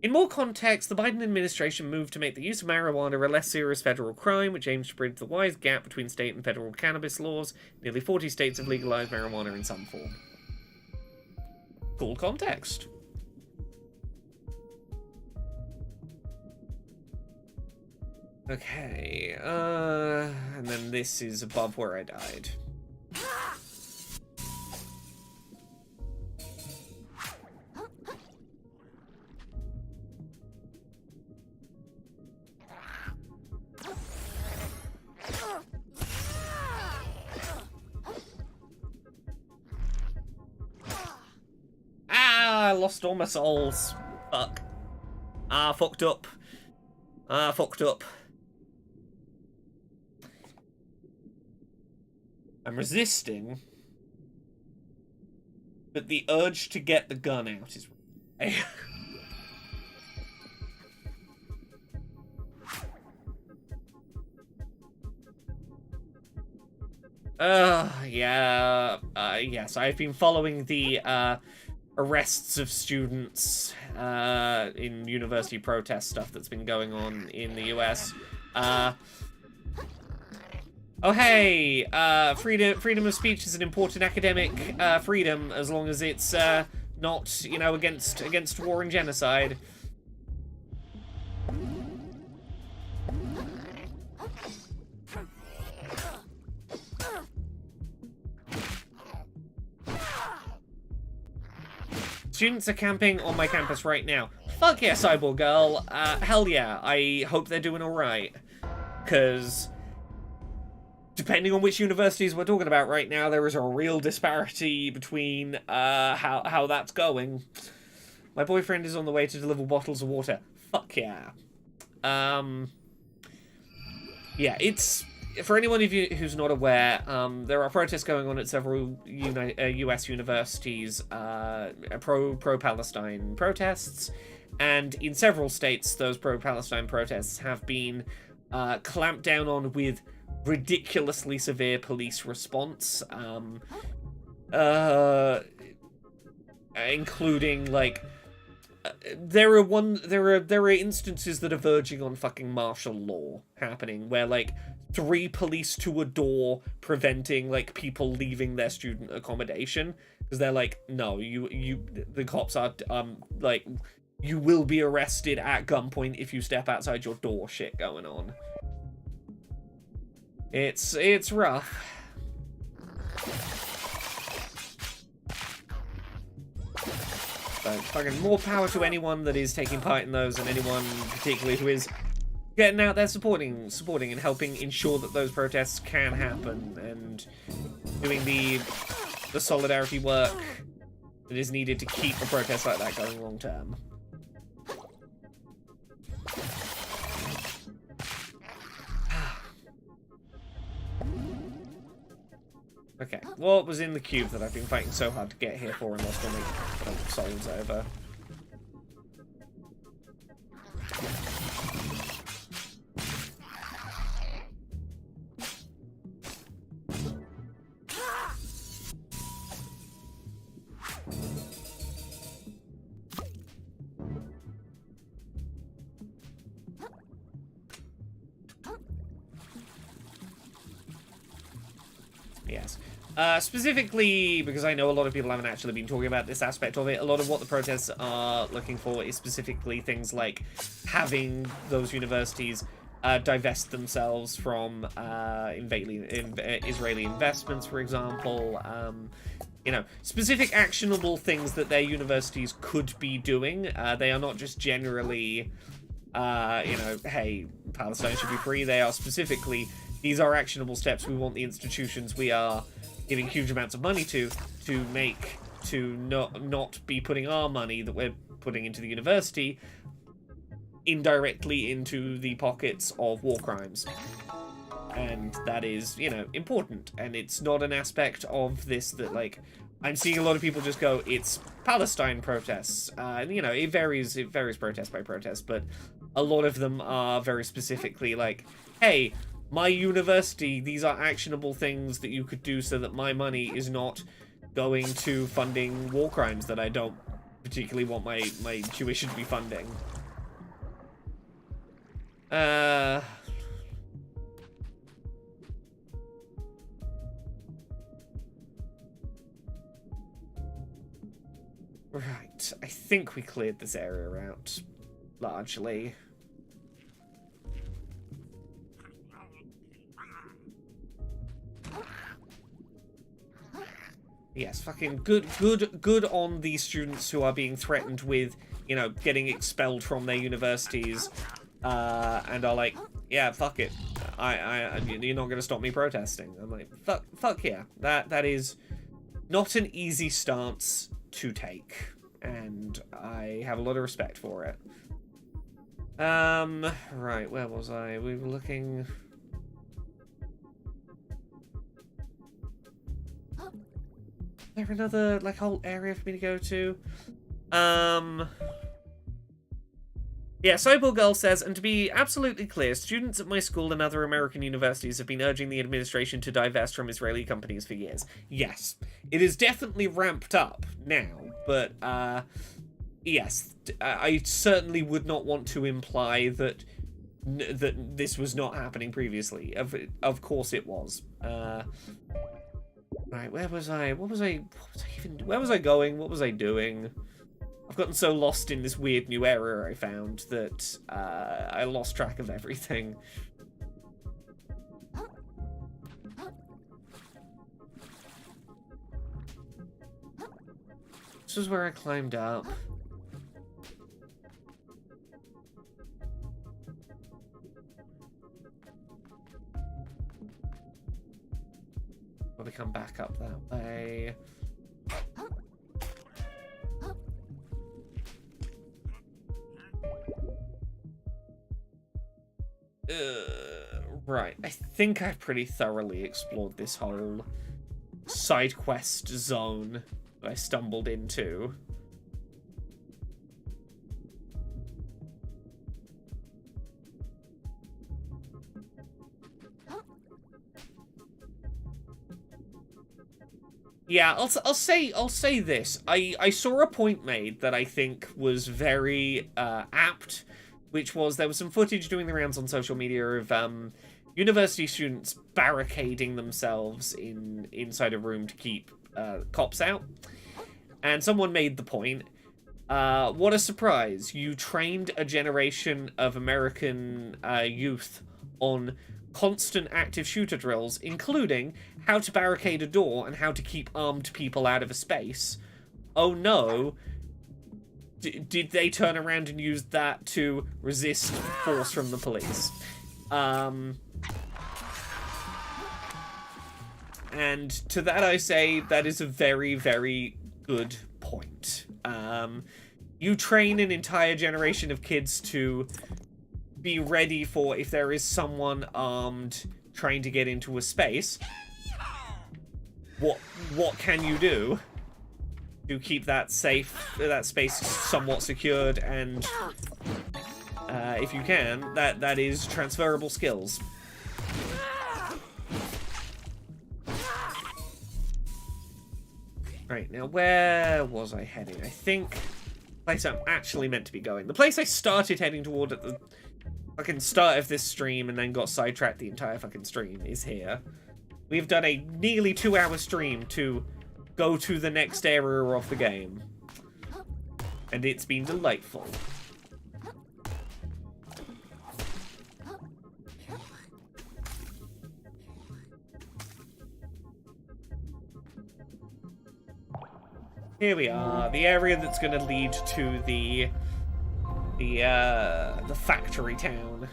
In more context, the Biden administration moved to make the use of marijuana a less serious federal crime, which aims to bridge the wide gap between state and federal cannabis laws. Nearly 40 states have legalized marijuana in some form. Cool context. Okay, and then this is above where I died. Ah, I lost all my souls. Fuck. Ah, fucked up. Ah, fucked up. I'm resisting, but the urge to get the gun out is... yeah, yes, I've been following the, arrests of students, in university protest stuff that's been going on in the US. Oh hey, freedom of speech is an important academic freedom as long as it's not, you know, against war and genocide. Students are camping on my campus right now. Fuck yeah, Cyborg Girl. Hell yeah, I hope they're doing alright. 'Cause depending on which universities we're talking about right now, there is a real disparity between how that's going. My boyfriend is on the way to deliver bottles of water. Fuck yeah. Yeah, it's... For anyone of you who's not aware, there are protests going on at several US universities, pro-Palestine protests, and in several states, those pro-Palestine protests have been clamped down on with ridiculously severe police response, including, like, there are instances that are verging on fucking martial law happening, where, like, 3 police to a door preventing, like, people leaving their student accommodation, because they're like, no, the cops are, like, you will be arrested at gunpoint if you step outside your door shit going on. It's rough. So, fucking more power to anyone that is taking part in those, and anyone particularly who is getting out there supporting and helping ensure that those protests can happen, and doing the solidarity work that is needed to keep a protest like that going long term. Okay, what was in the cube that I've been fighting so hard to get here for and lost all my souls over? Yes. Specifically, because I know a lot of people haven't actually been talking about this aspect of it, a lot of what the protests are looking for is specifically things like having those universities divest themselves from Israeli investments, for example. You know, specific actionable things that their universities could be doing. They are not just generally, you know, hey, Palestine should be free. They are specifically, these are actionable steps we want the institutions we are giving huge amounts of money to not be putting our money that we're putting into the university indirectly into the pockets of war crimes. And that is, you know, important. And it's not an aspect of this that, like, I'm seeing a lot of people just go, it's Palestine protests. And, you know, it varies protest by protest, but a lot of them are very specifically like, hey, my university, these are actionable things that you could do so that my money is not going to funding war crimes that I don't particularly want my tuition to be funding. Right, I think we cleared this area out, largely. Yes, fucking good on these students who are being threatened with, you know, getting expelled from their universities, and are like, yeah, fuck it, you're not gonna stop me protesting. I'm like, fuck yeah, that is not an easy stance to take, and I have a lot of respect for it. Right, where was I? We were looking. Is there another, like, whole area for me to go to? Yeah, Cyborg Girl says, and to be absolutely clear, students at my school and other American universities have been urging the administration to divest from Israeli companies for years. Yes, it is definitely ramped up now, but, yes, I certainly would not want to imply that this was not happening previously. Of course it was. Right, where was I going? What was I doing? I've gotten so lost in this weird new area I found that I lost track of everything. This was where I climbed up. Probably come back up that way. Right, I think I've pretty thoroughly explored this whole side quest zone that I stumbled into. Yeah, I'll say this. I saw a point made that I think was very apt, which was there was some footage doing the rounds on social media of university students barricading themselves inside a room to keep cops out, and someone made the point. What a surprise! You trained a generation of American youth on constant active shooter drills, including how to barricade a door and how to keep armed people out of a space. Oh no. Did they turn around and use that to resist force from the police? And to that I say, that is a very, very good point. You train an entire generation of kids to be ready for if there is someone armed trying to get into a space. What can you do to keep that space somewhat secured? And if you can, that is transferable skills. Right, now where was I heading? I think the place I'm actually meant to be going. The place I started heading toward at the fucking start of this stream and then got sidetracked the entire fucking stream is here. We've done a nearly 2-hour stream to go to the next area of the game. And it's been delightful. Here we are, the area that's going to lead to the factory town.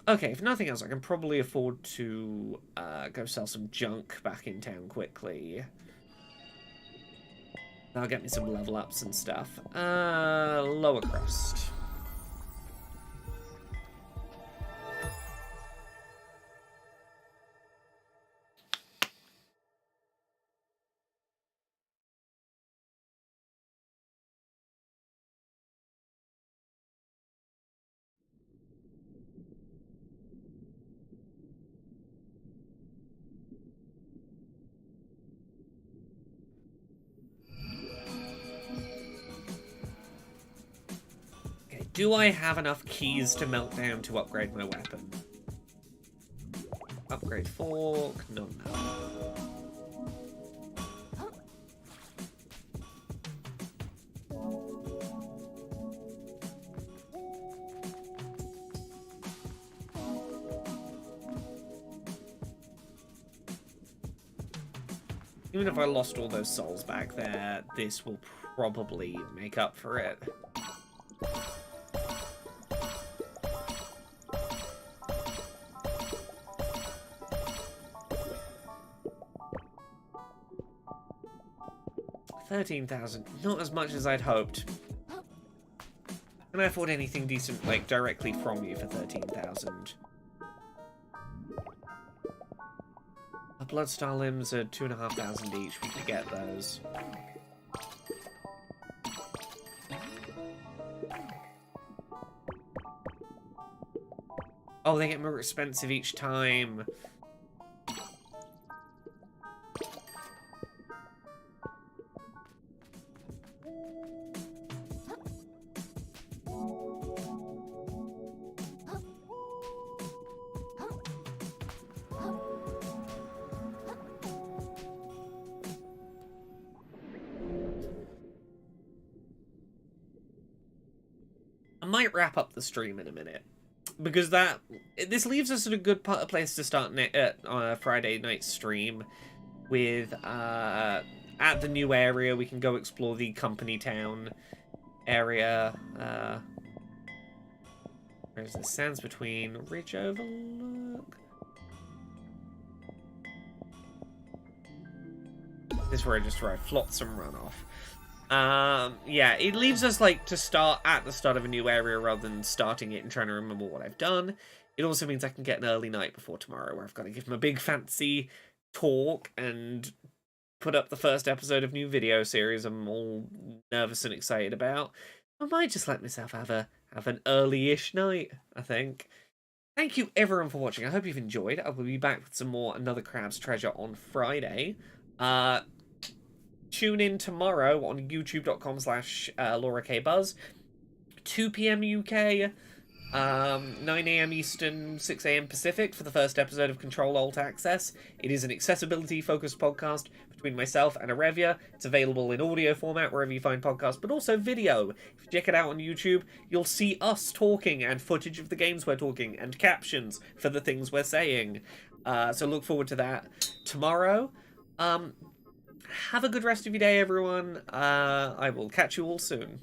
Okay, if nothing else, I can probably afford to go sell some junk back in town quickly. That'll get me some level ups and stuff. Lower crust. Do I have enough keys to melt down to upgrade my weapon? Upgrade fork, no. Even if I lost all those souls back there, this will probably make up for it. $13,000, not as much as I'd hoped. Can I afford anything decent, like, directly from you for $13,000? Our Bloodstar limbs are 2,500 each. We could get those. Oh, they get more expensive each time. I might wrap up the stream in a minute, because this leaves us at a good place to start on a Friday night stream with at the new area. We can go explore the company town area. Where's the sands between Ridge Overlook? This is where I just drive Flotsam Runoff. Yeah, it leaves us, like, to start at the start of a new area rather than starting it and trying to remember what I've done. It also means I can get an early night before tomorrow, where I've got to give him a big fancy talk and put up the first episode of new video series I'm all nervous and excited about. I might just let myself have an early-ish night, I think. Thank you everyone for watching. I hope you've enjoyed. I will be back with some more Another Crab's Treasure on Friday. Tune in tomorrow on youtube.com/LauraKBuzz, 2 p.m. UK, 9 a.m. Eastern, 6 a.m. Pacific for the first episode of Control Alt Access. It is an accessibility-focused podcast between myself and Arevia. It's available in audio format wherever you find podcasts, but also video. If you check it out on YouTube, you'll see us talking and footage of the games we're talking and captions for the things we're saying. So look forward to that tomorrow. Have a good rest of your day, everyone. I will catch you all soon.